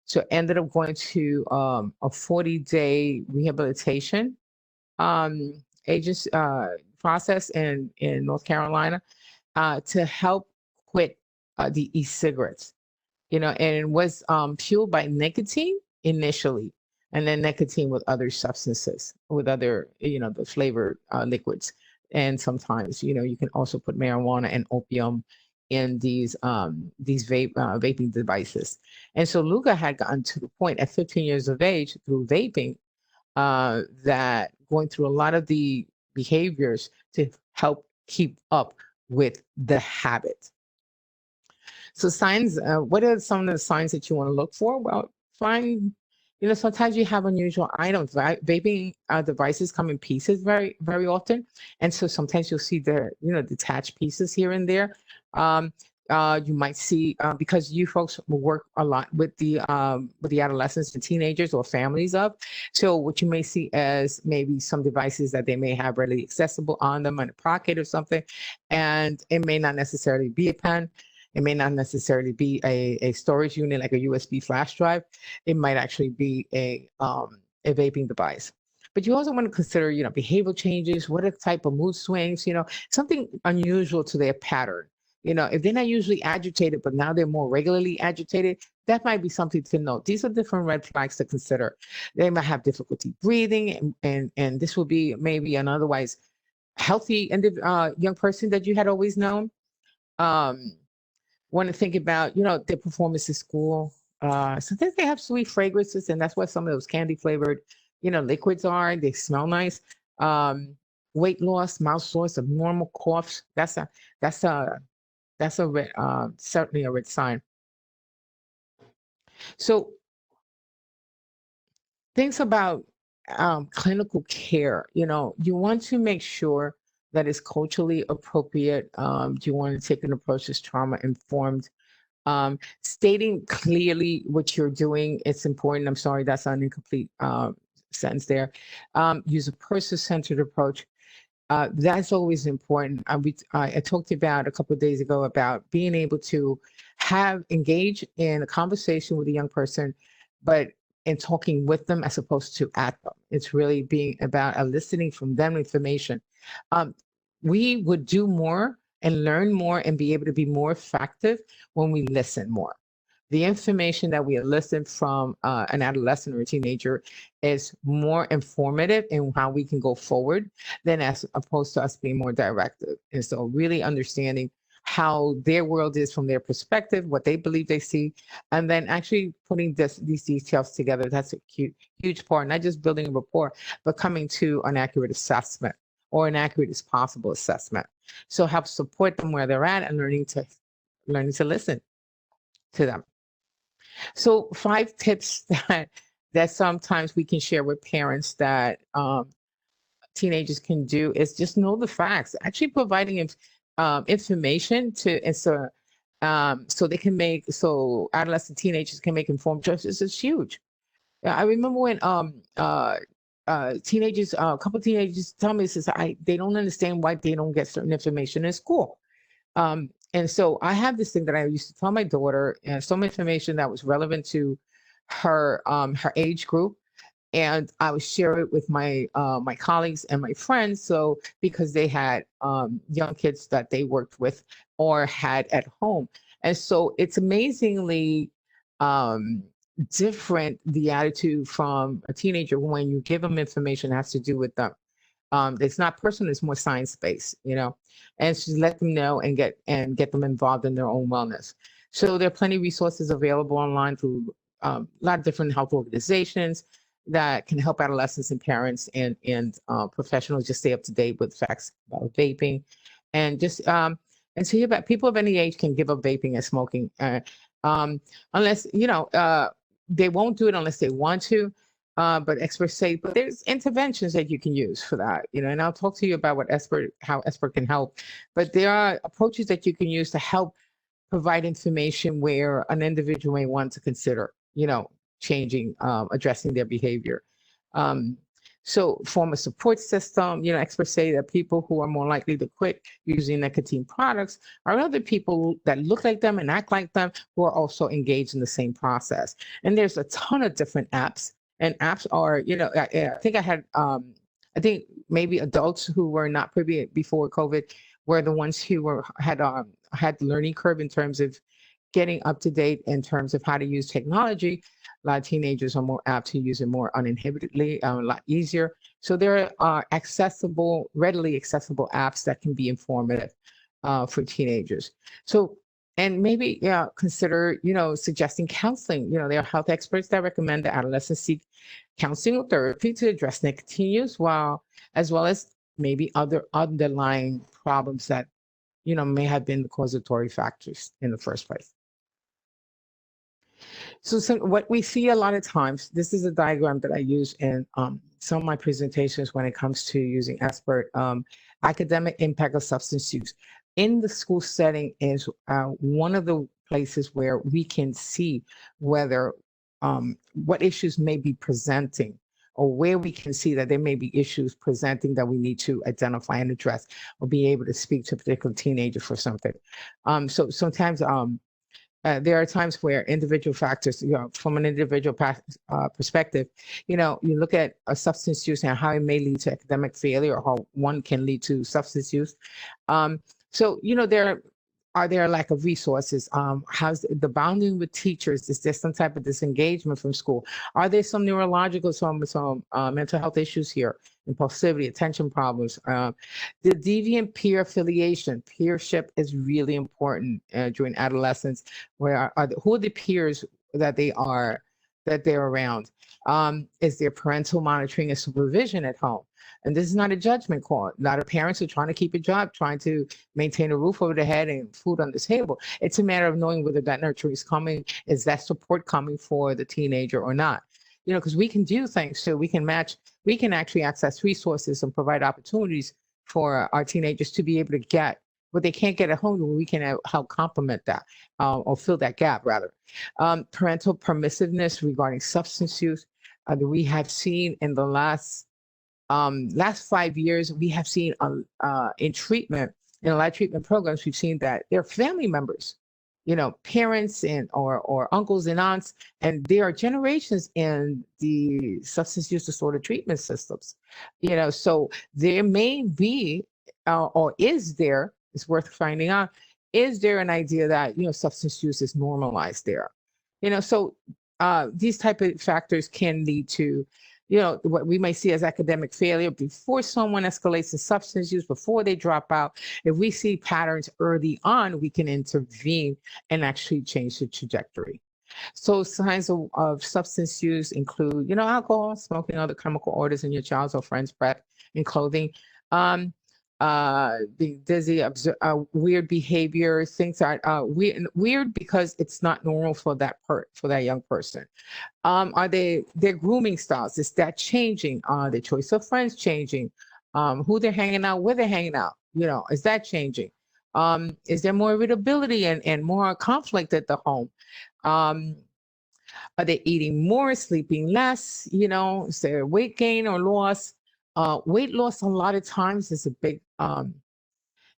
so ended up going to a 40-day rehabilitation process in North Carolina to help quit the e-cigarettes, and it was fueled by nicotine initially, and then nicotine with other substances, with other, the flavored liquids. And sometimes, you can also put marijuana and opium in these vaping devices. And so Luka had gotten to the point at 15 years of age through vaping that going through a lot of the behaviors to help keep up with the habit. So signs, what are some of the signs that you want to look for? Well, find, sometimes you have unusual items. Vaping devices come in pieces very, very often. And so sometimes you'll see the, detached pieces here and there. You might see, because you folks work a lot with the adolescents and teenagers or families of. So what you may see as maybe some devices that they may have readily accessible on them in a pocket or something. And it may not necessarily be a pen. It may not necessarily be a storage unit like a USB flash drive. It might actually be a vaping device. But you also want to consider, behavioral changes. What are the type of mood swings? Something unusual to their pattern. If they're not usually agitated, but now they're more regularly agitated, that might be something to note. These are different red flags to consider. They might have difficulty breathing, and this will be maybe an otherwise healthy young person that you had always known. Want to think about, their performance in school. Sometimes they have sweet fragrances, and that's what some of those candy flavored, liquids are. They smell nice. Weight loss, mouth sores, abnormal coughs. That's certainly a red sign. So things about clinical care, you want to make sure that it's culturally appropriate. You want to take an approach that's trauma informed. Stating clearly what you're doing, it's important. I'm sorry, that's an incomplete sentence there. Use a person-centered approach. That's always important. I talked about a couple of days ago about being able to engage in a conversation with a young person, but in talking with them as opposed to at them. It's really being about eliciting from them information. We would do more and learn more and be able to be more effective when we listen more. The information that we elicit from an adolescent or a teenager is more informative in how we can go forward than as opposed to us being more directive. And so really understanding how their world is from their perspective, what they believe they see, and then actually putting these details together. That's a huge part, not just building a rapport, but coming to an accurate assessment or an accurate as possible assessment. So help support them where they're at and learning to listen to them. So 5 tips that sometimes we can share with parents that teenagers can do is just know the facts. Actually providing information to So they can so adolescent teenagers can make informed choices. It's huge. I remember when teenagers, a couple of teenagers tell me, says they don't understand why they don't get certain information in school. And so I have this thing that I used to tell my daughter, and some information that was relevant to her age group, and I would share it with my my colleagues and my friends. So because they had young kids that they worked with or had at home, and so it's amazingly different, the attitude from a teenager when you give them information that has to do with them. It's not personal, it's more science-based, you know, and just let them know and get them involved in their own wellness. So there are plenty of resources available online through a lot of different health organizations that can help adolescents and parents and professionals just stay up to date with facts about vaping, and just and see about people of any age can give up vaping and smoking, unless they won't do it unless they want to. But experts say, but there's interventions that you can use for that, and I'll talk to you about how expert can help. But there are approaches that you can use to help provide information where an individual may want to consider, changing, addressing their behavior. So form a support system. Experts say that people who are more likely to quit using nicotine products are other people that look like them and act like them who are also engaged in the same process. And there's a ton of different apps. And apps are, I think I think maybe adults who were not privy before COVID were the ones who had the learning curve in terms of getting up to date in terms of how to use technology. A lot of teenagers are more apt to use it more uninhibitedly, a lot easier. So there are readily accessible apps that can be informative for teenagers. So, and maybe consider, suggesting counseling. There are health experts that recommend that adolescents seek counseling or therapy to address nicotine use, as well as maybe other underlying problems that, may have been the causatory factors in the first place. So what we see a lot of times, this is a diagram that I use in some of my presentations when it comes to using expert academic impact of substance use. In the school setting is one of the places where we can see whether what issues may be presenting, or where we can see that there may be issues presenting that we need to identify and address, or be able to speak to a particular teenager for something. So sometimes there are times where individual factors, from an individual perspective, you look at a substance use and how it may lead to academic failure, or how one can lead to substance use. So, are there a lack of resources? How's the bonding with teachers? Is there some type of disengagement from school? Are there some neurological, some mental health issues here? Impulsivity, attention problems, the deviant peer affiliation. Peership is really important during adolescence. Who are the peers that they're around? Is there parental monitoring and supervision at home? And this is not a judgment call. A lot of parents are trying to keep a job, trying to maintain a roof over their head and food on the table. It's a matter of knowing whether that nurturing is coming, is that support coming for the teenager or not? Because we can do things too. We can actually access resources and provide opportunities for our teenagers to be able to get what they can't get at home. We can help complement that or fill that gap, rather. Parental permissiveness regarding substance use. We have seen in the last 5 years, we have seen in a lot of treatment programs, we've seen that they're family members, parents or uncles and aunts, and there are generations in the substance use disorder treatment systems. So there may be, or is there, it's worth finding out, is there an idea that, substance use is normalized there? So these type of factors can lead to, what we may see as academic failure before someone escalates in substance use, before they drop out. If we see patterns early on, we can intervene and actually change the trajectory. So signs of substance use include, alcohol, smoking, other chemical odors in your child's or friend's breath and clothing. Being dizzy, weird behavior, things are weird because it's not normal for that young person. Are their grooming styles? Is that changing? The choice of friends changing? Who they're hanging out, where they're hanging out? Is that changing? Is there more irritability and more conflict at the home? Are they eating more, sleeping less? Is there weight gain or loss? Weight loss a lot of times is a big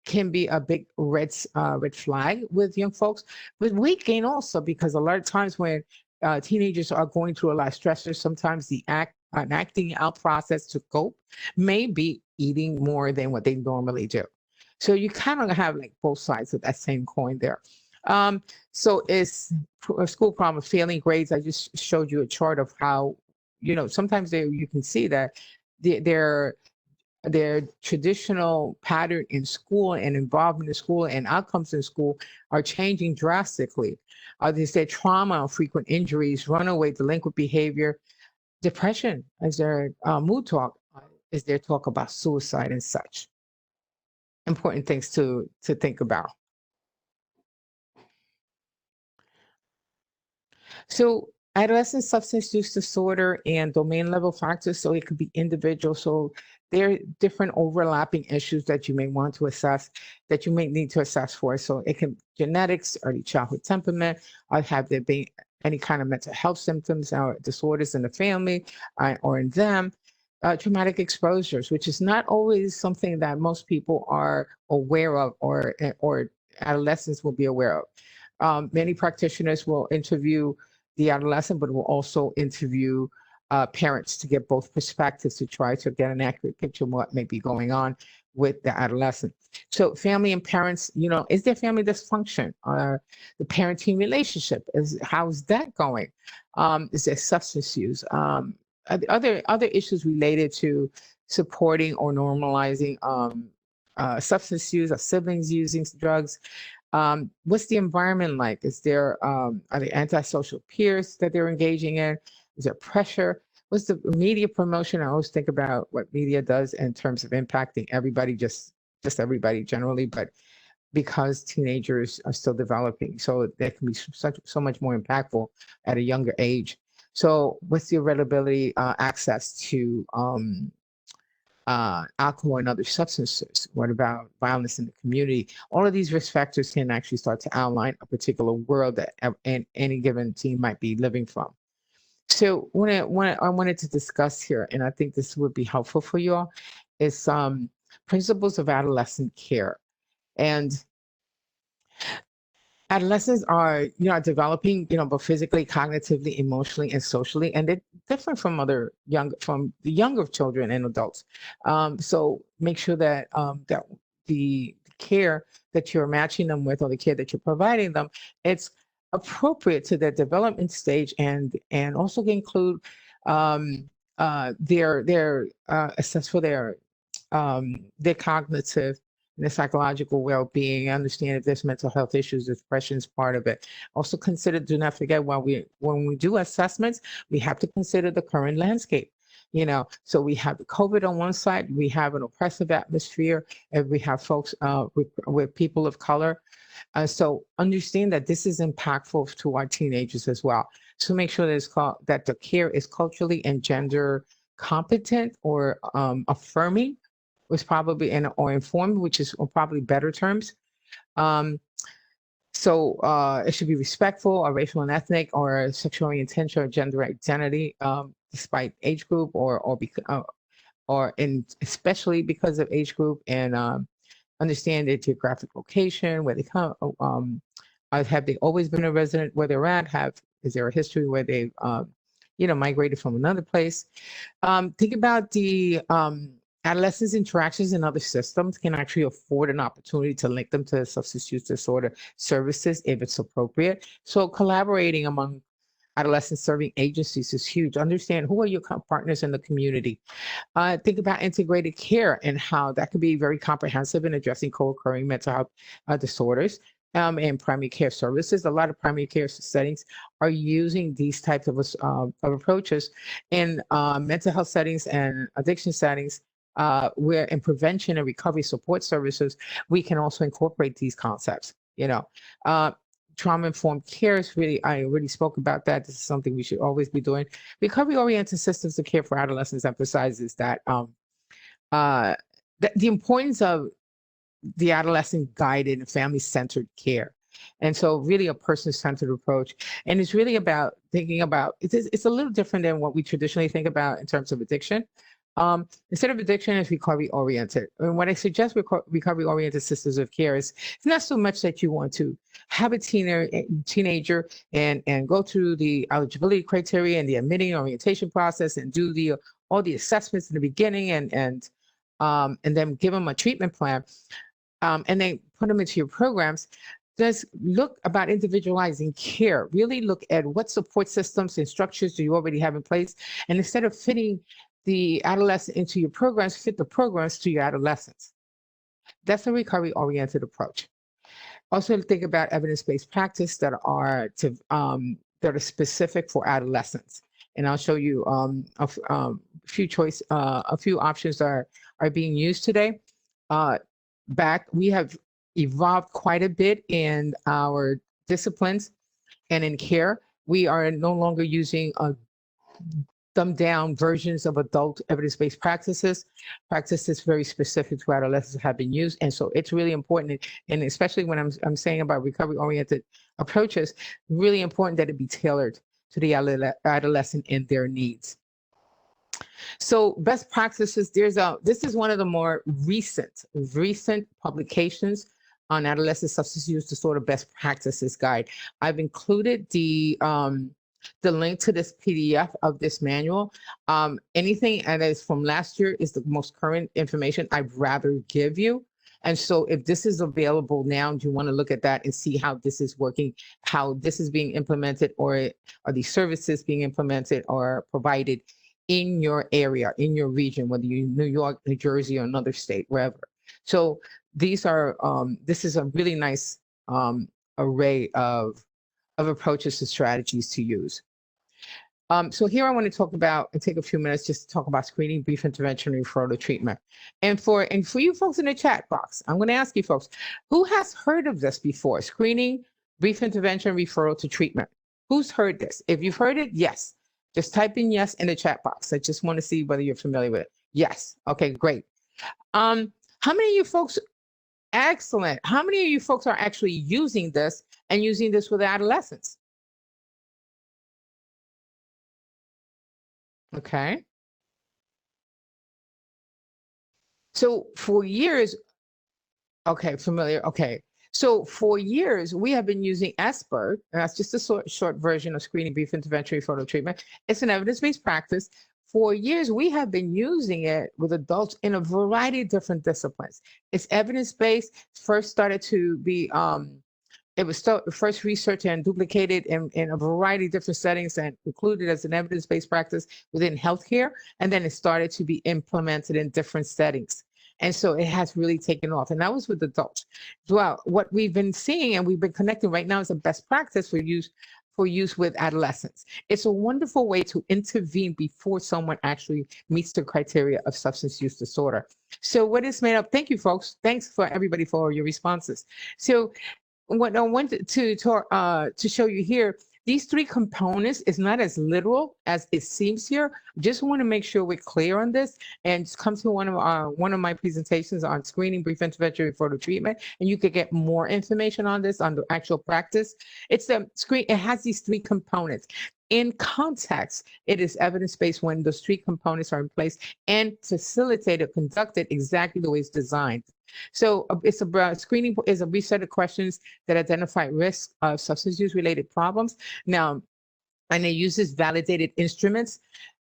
can be a big red flag with young folks, but weight gain also, because a lot of times when teenagers are going through a lot of stressors, sometimes an acting out process to cope may be eating more than what they normally do. So you kind of have like both sides of that same coin there. So it's a school problem, failing grades. I just showed you a chart of how, sometimes you can see that their traditional pattern in school and involvement in school and outcomes in school are changing drastically. Is there trauma, frequent injuries, runaway, delinquent behavior, depression? Is there mood talk? Is there talk about suicide and such? Important things to think about. So adolescent substance use disorder and domain level factors, so it could be individual. So there are different overlapping issues that you may want to assess, that you may need to assess for. So it can genetics, early childhood temperament, or have there been any kind of mental health symptoms or disorders in the family or in them. Traumatic exposures, which is not always something that most people are aware of or adolescents will be aware of. Many practitioners will interview the adolescent, but will also interview parents to get both perspectives to try to get an accurate picture of what may be going on with the adolescent. So family and parents, is there family dysfunction? The parenting relationship, how's that going? Is there substance use? Other issues related to supporting or normalizing substance use, or siblings using drugs. What's the environment like? Are there antisocial peers that they're engaging in? Is there pressure? What's the media promotion? I always think about what media does in terms of impacting everybody, just everybody generally, but because teenagers are still developing, so that can be so much more impactful at a younger age. So what's the availability, access to alcohol and other substances? What about violence in the community? All of these risk factors can actually start to outline a particular world that any given teen might be living from. So what I wanted to discuss here, and I think this would be helpful for you all, is principles of adolescent care. And adolescents are, developing, both physically, cognitively, emotionally, and socially, and they're different from from the younger children and adults. So make sure that that the care that you're matching them with, or the care that you're providing them, it's appropriate to their development stage, and also include their assess for their cognitive and the psychological well-being. Understand if there's mental health issues, depression is part of it. Also do not forget, when we do assessments, we have to consider the current landscape. So we have COVID on one side, we have an oppressive atmosphere, and we have folks with people of color. So understand that this is impactful to our teenagers as well. So make sure that the care is culturally and gender competent, or affirming, was probably, or informed, which is probably better terms. So it should be respectful, or racial and ethnic, or sexual orientation, or gender identity, despite age group, especially because of age group, and understand their geographic location, where they come. Have they always been a resident where they're at? Is there a history where they migrated from another place? Think about the adolescents' interactions in other systems can actually afford an opportunity to link them to substance use disorder services if it's appropriate. So collaborating among adolescent serving agencies is huge. Understand who are your partners in the community. Think about integrated care and how that could be very comprehensive in addressing co-occurring mental health disorders. And primary care services. A lot of primary care settings are using these types of approaches in mental health settings and addiction settings, where in prevention and recovery support services, we can also incorporate these concepts. Trauma-informed care is I already spoke about that. This is something we should always be doing. Recovery-oriented systems of care for adolescents emphasizes that the importance of the adolescent guided and family-centered care. And so really a person-centered approach. And it's really about thinking about, it's a little different than what we traditionally think about in terms of addiction. Instead of addiction, it's recovery-oriented. And what I suggest with recovery-oriented systems of care is it's not so much that you want to have a teenager and go through the eligibility criteria and the admitting orientation process and do all the assessments in the beginning and then give them a treatment plan and then put them into your programs. Just look about individualizing care. Really look at what support systems and structures do you already have in place. And instead of fitting the adolescent into your programs, fit the programs to your adolescents. That's a recovery-oriented approach. Also think about evidence-based practice that are specific for adolescents. And I'll show you a few options are being used today. We have evolved quite a bit in our disciplines and in care. We are no longer using dumbed down versions of adult evidence-based practices very specific to adolescents have been used. And so it's really important, and especially when I'm saying about recovery-oriented approaches, really important that it be tailored to the adolescent and their needs. So best practices, this is one of the more recent publications on adolescent substance use disorder best practices guide. I've included the link to this PDF of this manual. Anything that is from last year is the most current information I'd rather give you. And so if this is available now, do you want to look at that and see how this is working, how this is being implemented, or are these services being implemented or provided in your area, in your region, whether you're in New York, New Jersey, or another state, wherever. So these are, this is a really nice array of approaches and strategies to use. So here I want to talk about and take a few minutes just to talk about screening, brief intervention, referral to treatment. And for you folks in the chat box, I'm going to ask you folks, who has heard of this before? Screening, brief intervention, referral to treatment. Who's heard this? If you've heard it, yes. Just type in yes in the chat box. I just want to see whether you're familiar with it. Yes. Okay, great. How many of you folks, excellent. How many of you folks are actually using this and using this with adolescents? Okay. So for years, okay, familiar. Okay. So for years, we have been using SBIRT, and that's just a short version of screening, brief intervention, referral treatment. It's an evidence-based practice. For years, we have been using it with adults in a variety of different disciplines. It's evidence-based. First started to be, it was first researched and duplicated in a variety of different settings and included as an evidence-based practice within healthcare. And then it started to be implemented in different settings. And so it has really taken off. And that was with adults. Well, what we've been seeing and we've been connecting right now is a best practice for use with adolescents. It's a wonderful way to intervene before someone actually meets the criteria of substance use disorder. So what is made up? Thank you, folks. Thanks for everybody for your responses. So what I wanted to show you here, these three components is not as literal as it seems here. Just want to make sure we're clear on this, and come to one of my presentations on screening, brief intervention, referral to treatment, and you could get more information on this on the actual practice. It's the screen. It has these three components. In context, it is evidence-based when those three components are in place and facilitated, conducted exactly the way it's designed. So screening is a reset of questions that identify risk of substance use related problems. Now, and it uses validated instruments.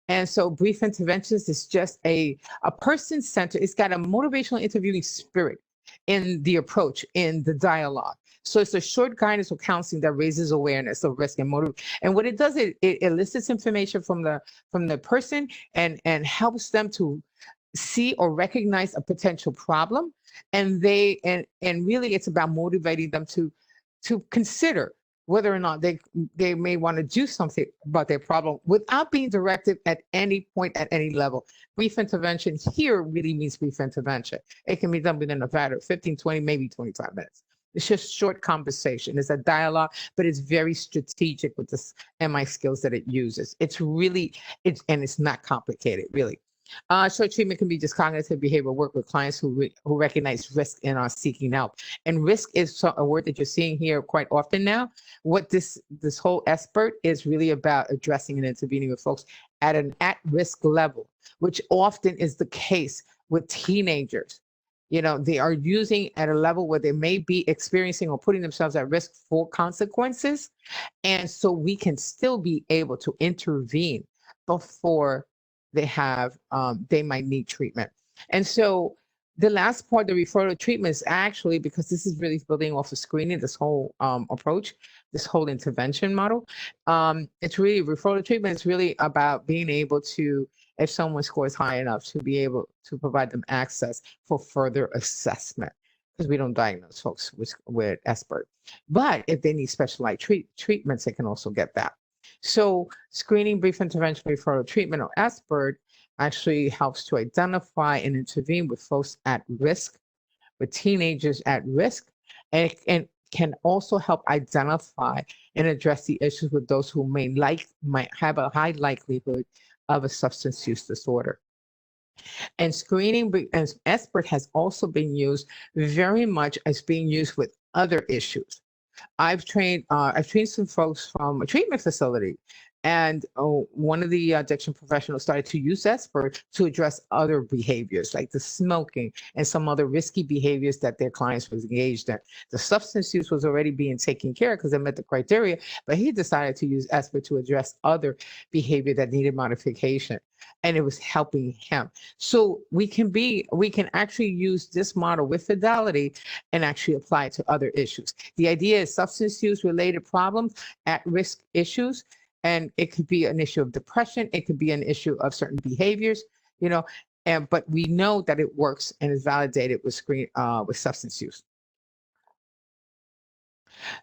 And so brief interventions is just a person-centered, it's got a motivational interviewing spirit in the approach, in the dialogue. So it's a short guidance or counseling that raises awareness of risk and motive. And what it does, it elicits information from the person and helps them to see or recognize a potential problem. And really it's about motivating them to consider whether or not they may want to do something about their problem without being directed at any point at any level. Brief intervention here really means brief intervention. It can be done within a matter of 15, 20, maybe 25 minutes. It's just short conversation. It's a dialogue, but it's very strategic with this MI skills that it uses. It's really, and it's not complicated, really. Short treatment can be just cognitive behavioral work with clients who recognize risk and are seeking help. And risk is a word that you're seeing here quite often now. What this whole expert is really about addressing and intervening with folks at an at-risk level, which often is the case with teenagers. You know, they are using at a level where they may be experiencing or putting themselves at risk for consequences. And so we can still be able to intervene before they might need treatment. And so the last part, the referral treatment, is actually, because this is really building off of screening, this whole approach, this whole intervention model. It's really referral treatment. It's really about being able to, if someone scores high enough, to be able to provide them access for further assessment, because we don't diagnose folks with SBIRT. But if they need specialized treatments, they can also get that. So screening, brief intervention, referral treatment, or SBIRT actually helps to identify and intervene with folks at risk, with teenagers at risk, and can also help identify and address the issues with those who might have a high likelihood of a substance use disorder. And screening as SBIRT has also been used very much as being used with other issues. I've trained some folks from a treatment facility, and one of the addiction professionals started to use SBIRT to address other behaviors like the smoking and some other risky behaviors that their clients was engaged in. The substance use was already being taken care of because they met the criteria, but he decided to use SBIRT to address other behavior that needed modification, and it was helping him. So we can actually use this model with fidelity and actually apply it to other issues. The idea is substance use related problems, at risk issues, and it could be an issue of depression. It could be an issue of certain behaviors, but we know that it works and is validated with substance use.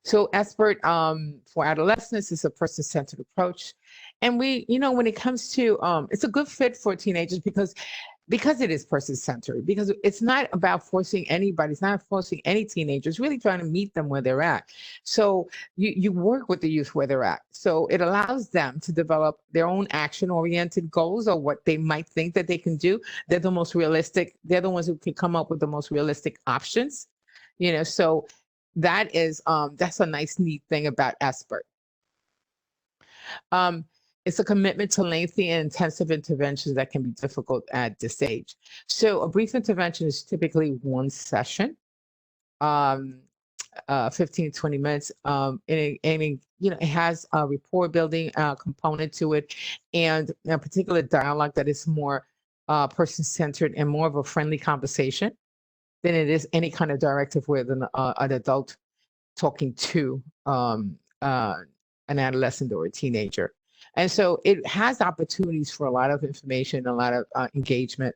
So SBIRT for adolescents is a person-centered approach. And when it comes to, it's a good fit for teenagers because it is person-centered, because it's not about forcing anybody, it's not forcing any teenagers, it's really trying to meet them where they're at. So you work with the youth where they're at. So it allows them to develop their own action-oriented goals, or what they might think that they can do. They're the most realistic, they're the ones who can come up with the most realistic options, so that's a nice, neat thing about SBIRT. It's a commitment to lengthy and intensive interventions that can be difficult at this age. So a brief intervention is typically one session, 15, 20 minutes. And it has a rapport building component to it, and a particular dialogue that is more person-centered and more of a friendly conversation than it is any kind of directive with an adult talking to an adolescent or a teenager. And so it has opportunities for a lot of information, a lot of engagement.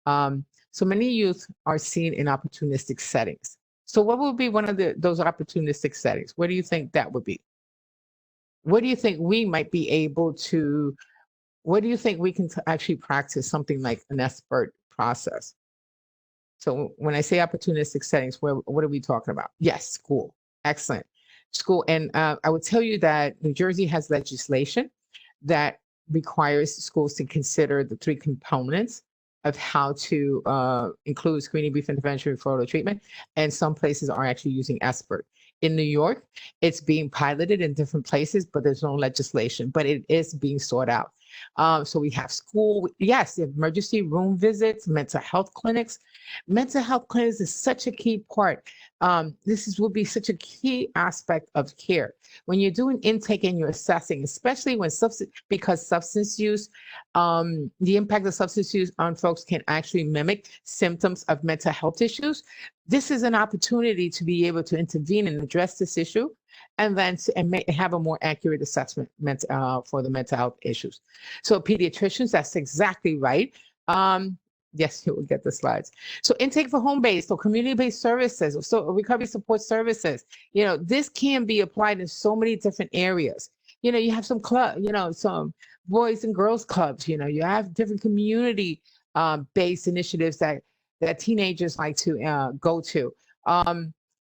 So many youth are seen in opportunistic settings. So what would be one of those opportunistic settings? What do you think that would be? What do you think we might be able to, what do you think we can actually practice something like an SBIRT process? So when I say opportunistic settings, what are we talking about? Yes, school. Excellent. School. And I would tell you that New Jersey has legislation that requires schools to consider the three components of how to include screening, brief intervention, referral treatment. And some places are actually using SBIRT. In New York, it's being piloted in different places, but there's no legislation, but it is being sought out. So we have school, yes, emergency room visits, mental health clinics. Mental health clinics is such a key part. Will be such a key aspect of care. When you're doing intake and you're assessing, especially because substance use, the impact of substance use on folks can actually mimic symptoms of mental health issues. This is an opportunity to be able to intervene and address this issue, and then have a more accurate assessment for the mental health issues. So pediatricians, that's exactly right. Yes, you will get the slides. So intake for home-based or community-based services, so recovery support services. This can be applied in so many different areas. You have some some boys and girls clubs. You have different community based initiatives that teenagers like to go to.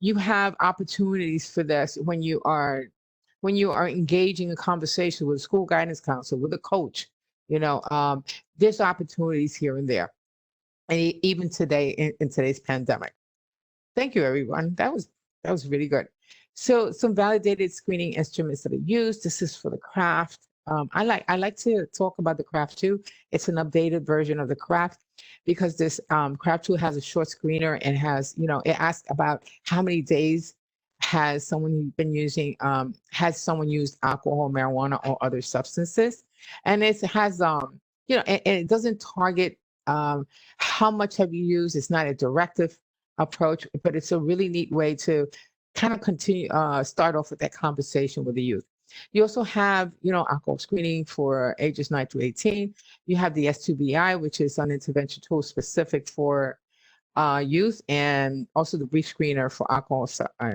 You have opportunities for this when you are engaging in conversation with a school guidance counselor, with a coach, There's opportunities here and there, and even today in today's pandemic. Thank you, everyone. That was really good. So some validated screening instruments that are used. This is for the craft. I like to talk about the craft too. It's an updated version of the craft because this craft tool has a short screener and has, it asks about how many days has someone been using, has someone used alcohol, marijuana, or other substances, and it has, and it doesn't target how much have you used. It's not a directive approach, but it's a really neat way to kind of continue, start off with that conversation with the youth. You also have, alcohol screening for ages 9 to 18. You have the S2BI, which is an intervention tool specific for youth, and also the brief screener for alcohol,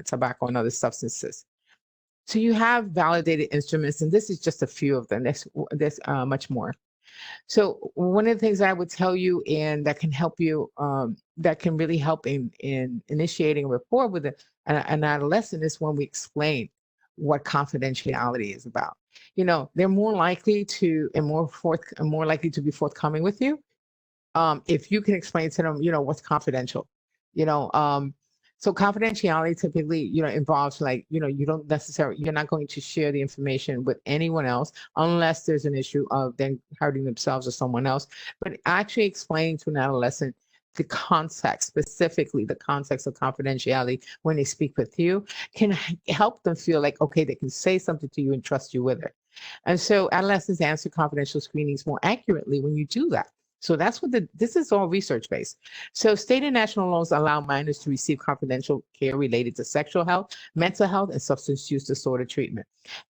tobacco, and other substances. So you have validated instruments, and this is just a few of them. There's much more. So one of the things I would tell you, and that can help you, that can really help in initiating a rapport with an adolescent, is when we explain what confidentiality is about. They're more likely to and more likely to be forthcoming with you if you can explain to them, what's confidential. You know, so confidentiality typically, involves like, you're not going to share the information with anyone else unless there's an issue of them hurting themselves or someone else. But actually explaining to an adolescent the context, specifically the context of confidentiality when they speak with you, can help them feel like, okay, they can say something to you and trust you with it. And so adolescents answer confidential screenings more accurately when you do that. So that's what this is all research based. So state and national laws allow minors to receive confidential care related to sexual health, mental health, and substance use disorder treatment.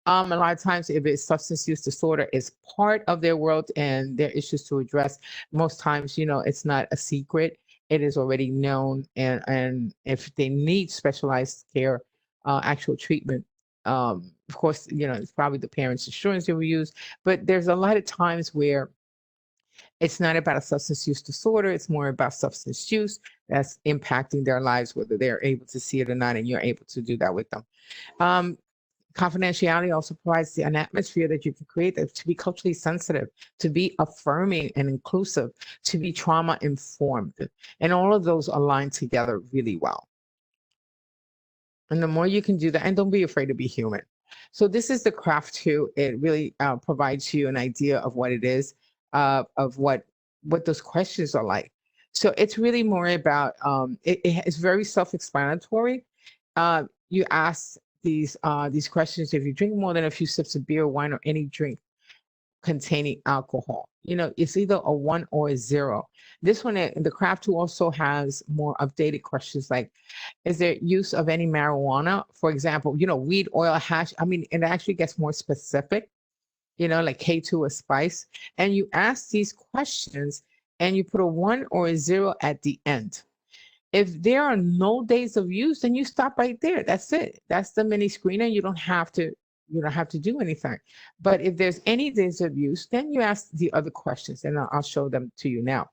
A lot of times, if it's substance use disorder is part of their world and their issues to address, most times, it's not a secret. It is already known. And if they need specialized care, actual treatment, of course, it's probably the parents' insurance they will use. But there's a lot of times where it's not about a substance use disorder. It's more about substance use that's impacting their lives, whether they're able to see it or not, and you're able to do that with them. Confidentiality also provides an atmosphere that you can create to be culturally sensitive, to be affirming and inclusive, to be trauma informed. And all of those align together really well. And the more you can do that, and don't be afraid to be human. So this is the craft too. It really provides you an idea of what it is, of what those questions are like. So it's really more about, it's very self-explanatory. You ask these questions: if you drink more than a few sips of beer, wine, or any drink containing alcohol, it's either a 1 or a 0. This one, the craft tool also has more updated questions like, is there use of any marijuana? For example, weed, oil, hash. I mean, it actually gets more specific, like K2 or spice. And you ask these questions and you put a 1 or a 0 at the end. If there are no days of use, then you stop right there. That's it. That's the mini screener. You don't have to do anything. But if there's any days of use, then you ask the other questions, and I'll show them to you now.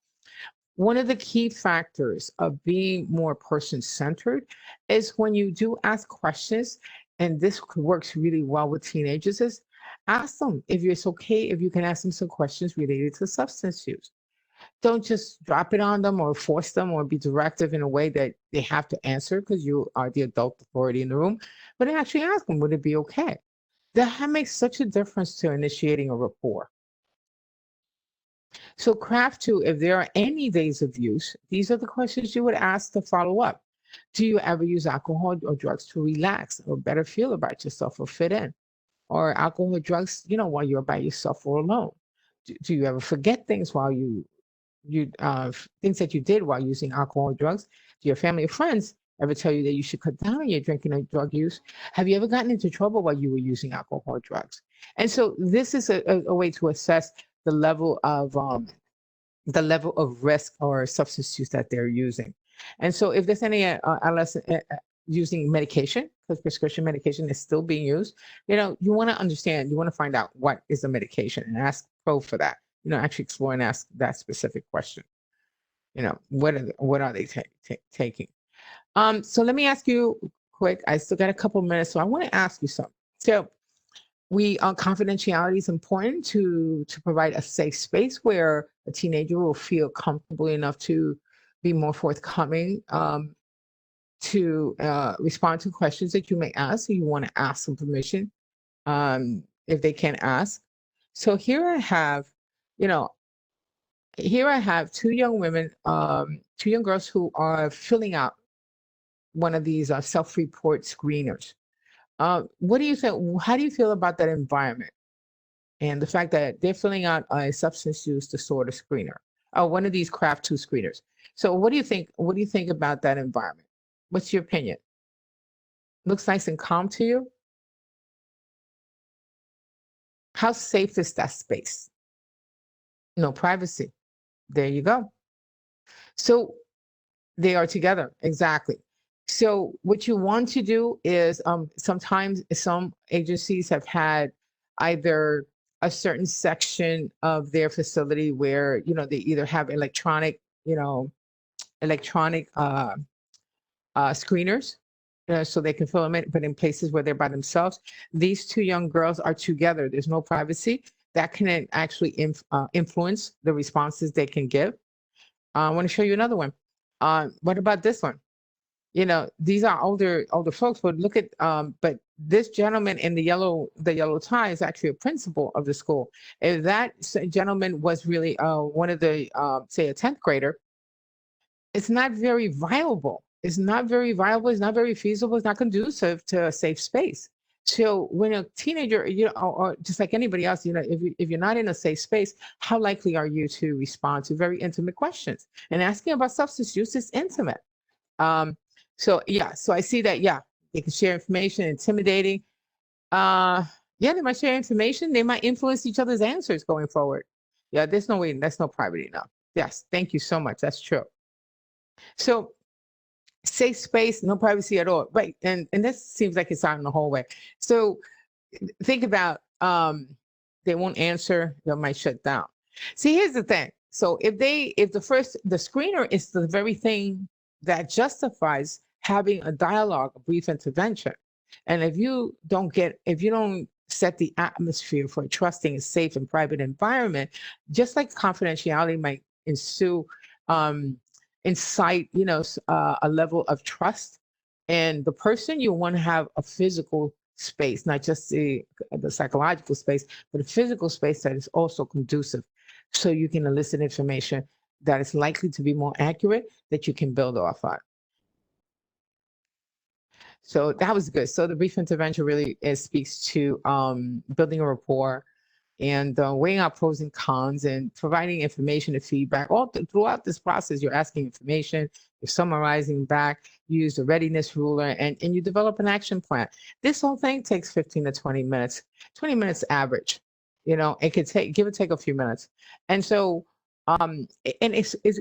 One of the key factors of being more person-centered is when you do ask questions, and this works really well with teenagers, is ask them if it's okay if you can ask them some questions related to substance use. Don't just drop it on them or force them or be directive in a way that they have to answer because you are the adult authority in the room, but actually ask them, would it be okay? That makes such a difference to initiating a rapport. So craft 2, if there are any days of use, these are the questions you would ask to follow up. Do you ever use alcohol or drugs to relax or better feel about yourself or fit in? Or alcohol or drugs, while you're by yourself or alone? Do you ever forget things while things that you did while using alcohol or drugs? Do your family or friends ever tell you that you should cut down on your drinking or drug use? Have you ever gotten into trouble while you were using alcohol or drugs? And so this is a way to assess the level of risk or substance use that they're using. And so if there's any adolescent using medication, because prescription medication is still being used, you want to understand, you want to find out what is the medication and ask pro for that. Actually explore and ask that specific question. What are they taking? So let me ask you quick. I still got a couple minutes, so I want to ask you something. So confidentiality is important to provide a safe space where a teenager will feel comfortable enough to be more forthcoming, to respond to questions that you may ask. You want to ask some permission, if they can ask. So here I have, you know, here I have two young women, two young girls who are filling out one of these self-report screeners. What do you think? How do you feel about that environment and the fact that they're filling out a substance use disorder screener, one of these craft two screeners? So what do you think? What do you think about that environment? What's your opinion? Looks nice and calm to you? How safe is that space? No privacy. There you go. So they are together, exactly. So what you want to do is sometimes some agencies have had either a certain section of their facility where, you know, they either have electronic, you know, electronic screeners, so they can film it, but in places where they're by themselves. These two young girls are together. There's no privacy. That can actually influence the responses they can give. I want to show you another one. What about this one? You know, these are older folks, but look at, but this gentleman in the yellow tie is actually a principal of the school. If that gentleman was really one of the, say, a 10th grader, it's not very viable. It's not very viable. It's not very feasible. It's not conducive to a safe space. So when a teenager, you know, or just like anybody else, you know, if you're not in a safe space, how likely are you to respond to very intimate questions? And asking about substance use is intimate. So yeah, so I see that, yeah, they can share information, intimidating. Yeah, they might share information. They might influence each other's answers going forward. Yeah, there's no way, that's no privacy enough. Yes, thank you so much. That's true. So safe space, no privacy at all. Right. And this seems like it's out in the hallway. So think about they won't answer, they might shut down. See, here's the thing. So if the screener is the very thing that justifies having a dialogue, a brief intervention. And if you don't set the atmosphere for a trusting, safe, and private environment, just like confidentiality might incite, you know, a level of trust. And the person, you want to have a physical space, not just the psychological space, but a physical space that is also conducive, so you can elicit information that is likely to be more accurate, that you can build off on. So that was good. So the brief intervention really speaks to building a rapport and weighing out pros and cons and providing information and feedback. All throughout this process, you're asking information, you're summarizing back, you use the readiness ruler, and you develop an action plan. This whole thing takes 15 to 20 minutes, 20 minutes average. You know, it could give or take a few minutes. And so, and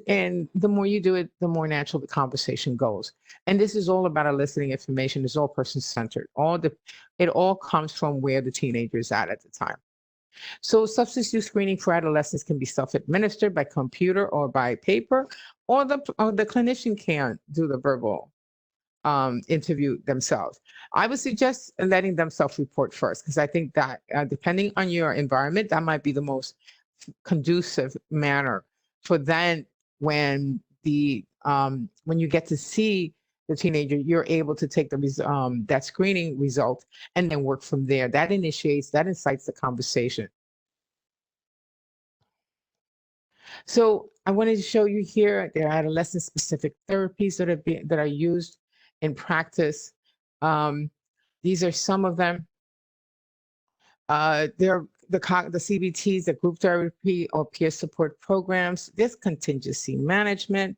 and the more you do it, the more natural the conversation goes. And this is all about eliciting information. It's all person-centered. It all comes from where the teenager is at the time. So substance use screening for adolescents can be self-administered by computer or by paper, or the clinician can do the verbal interview themselves. I would suggest letting them self-report first, because I think that depending on your environment, that might be the most conducive manner for then when you get to see the teenager, you're able to take that screening result and then work from there. That incites the conversation. So I wanted to show you here, there are adolescent specific therapies that are used in practice. These are some of them. There are the CBTs, the group therapy or peer support programs. There's contingency management.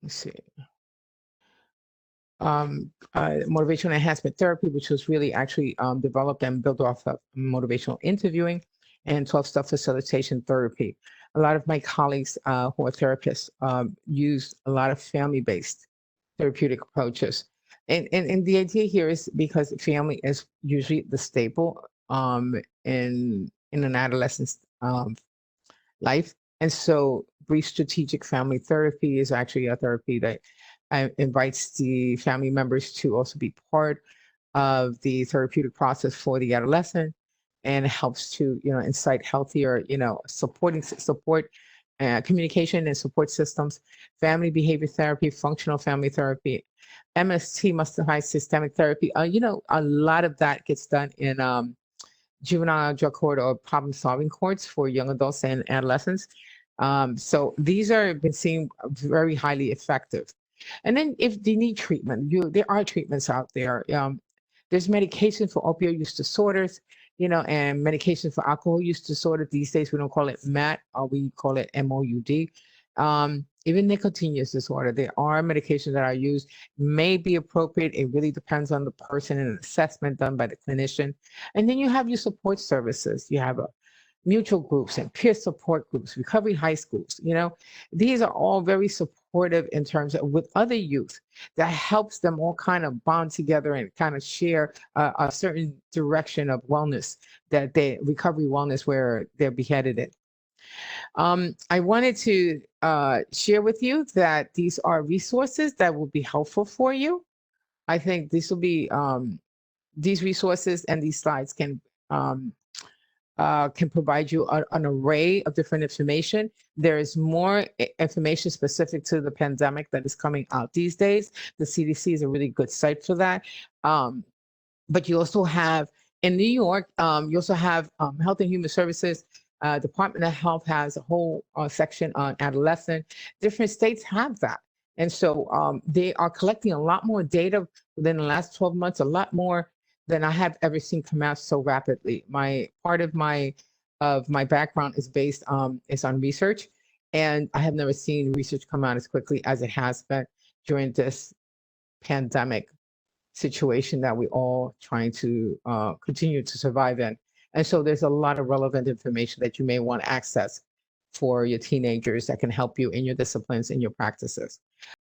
Let's see. Motivational enhancement therapy, which was really actually developed and built off of motivational interviewing, and 12-step facilitation therapy. A lot of my colleagues who are therapists use a lot of family-based therapeutic approaches. And the idea here is because family is usually the staple in an adolescent's life. And so brief strategic family therapy is actually a therapy that invites the family members to also be part of the therapeutic process for the adolescent, and helps to, incite healthier, support, communication and support systems, family behavior therapy, functional family therapy, MST, modified systemic therapy. A lot of that gets done in juvenile drug court or problem solving courts for young adults and adolescents. So these are been seen very highly effective. And then if they need treatment, there are treatments out there. There's medication for opioid use disorders, and medication for alcohol use disorder. These days we don't call it MAT, or we call it MOUD. Even nicotine use disorder, there are medications that are used, may be appropriate. It really depends on the person and an assessment done by the clinician. And then you have your support services. You have mutual groups and peer support groups, recovery high schools. These are all very supportive in terms of with other youth, that helps them all kind of bond together and kind of share a certain direction of wellness, that they recovery wellness where they're beheaded in. I wanted to share with you that these are resources that will be helpful for you. I think this will be these resources and these slides can provide you an array of different information. There is more information specific to the pandemic that is coming out these days. The CDC is a really good site for that. But you also have in New York, you also have Health and Human Services. Department of Health has a whole section on adolescent. Different states have that. And so they are collecting a lot more data within the last 12 months, a lot more than I have ever seen come out so rapidly. Part of my background is based is on research, and I have never seen research come out as quickly as it has been during this pandemic situation that we're all trying to continue to survive in. And so there's a lot of relevant information that you may want to access for your teenagers that can help you in your disciplines, in your practices.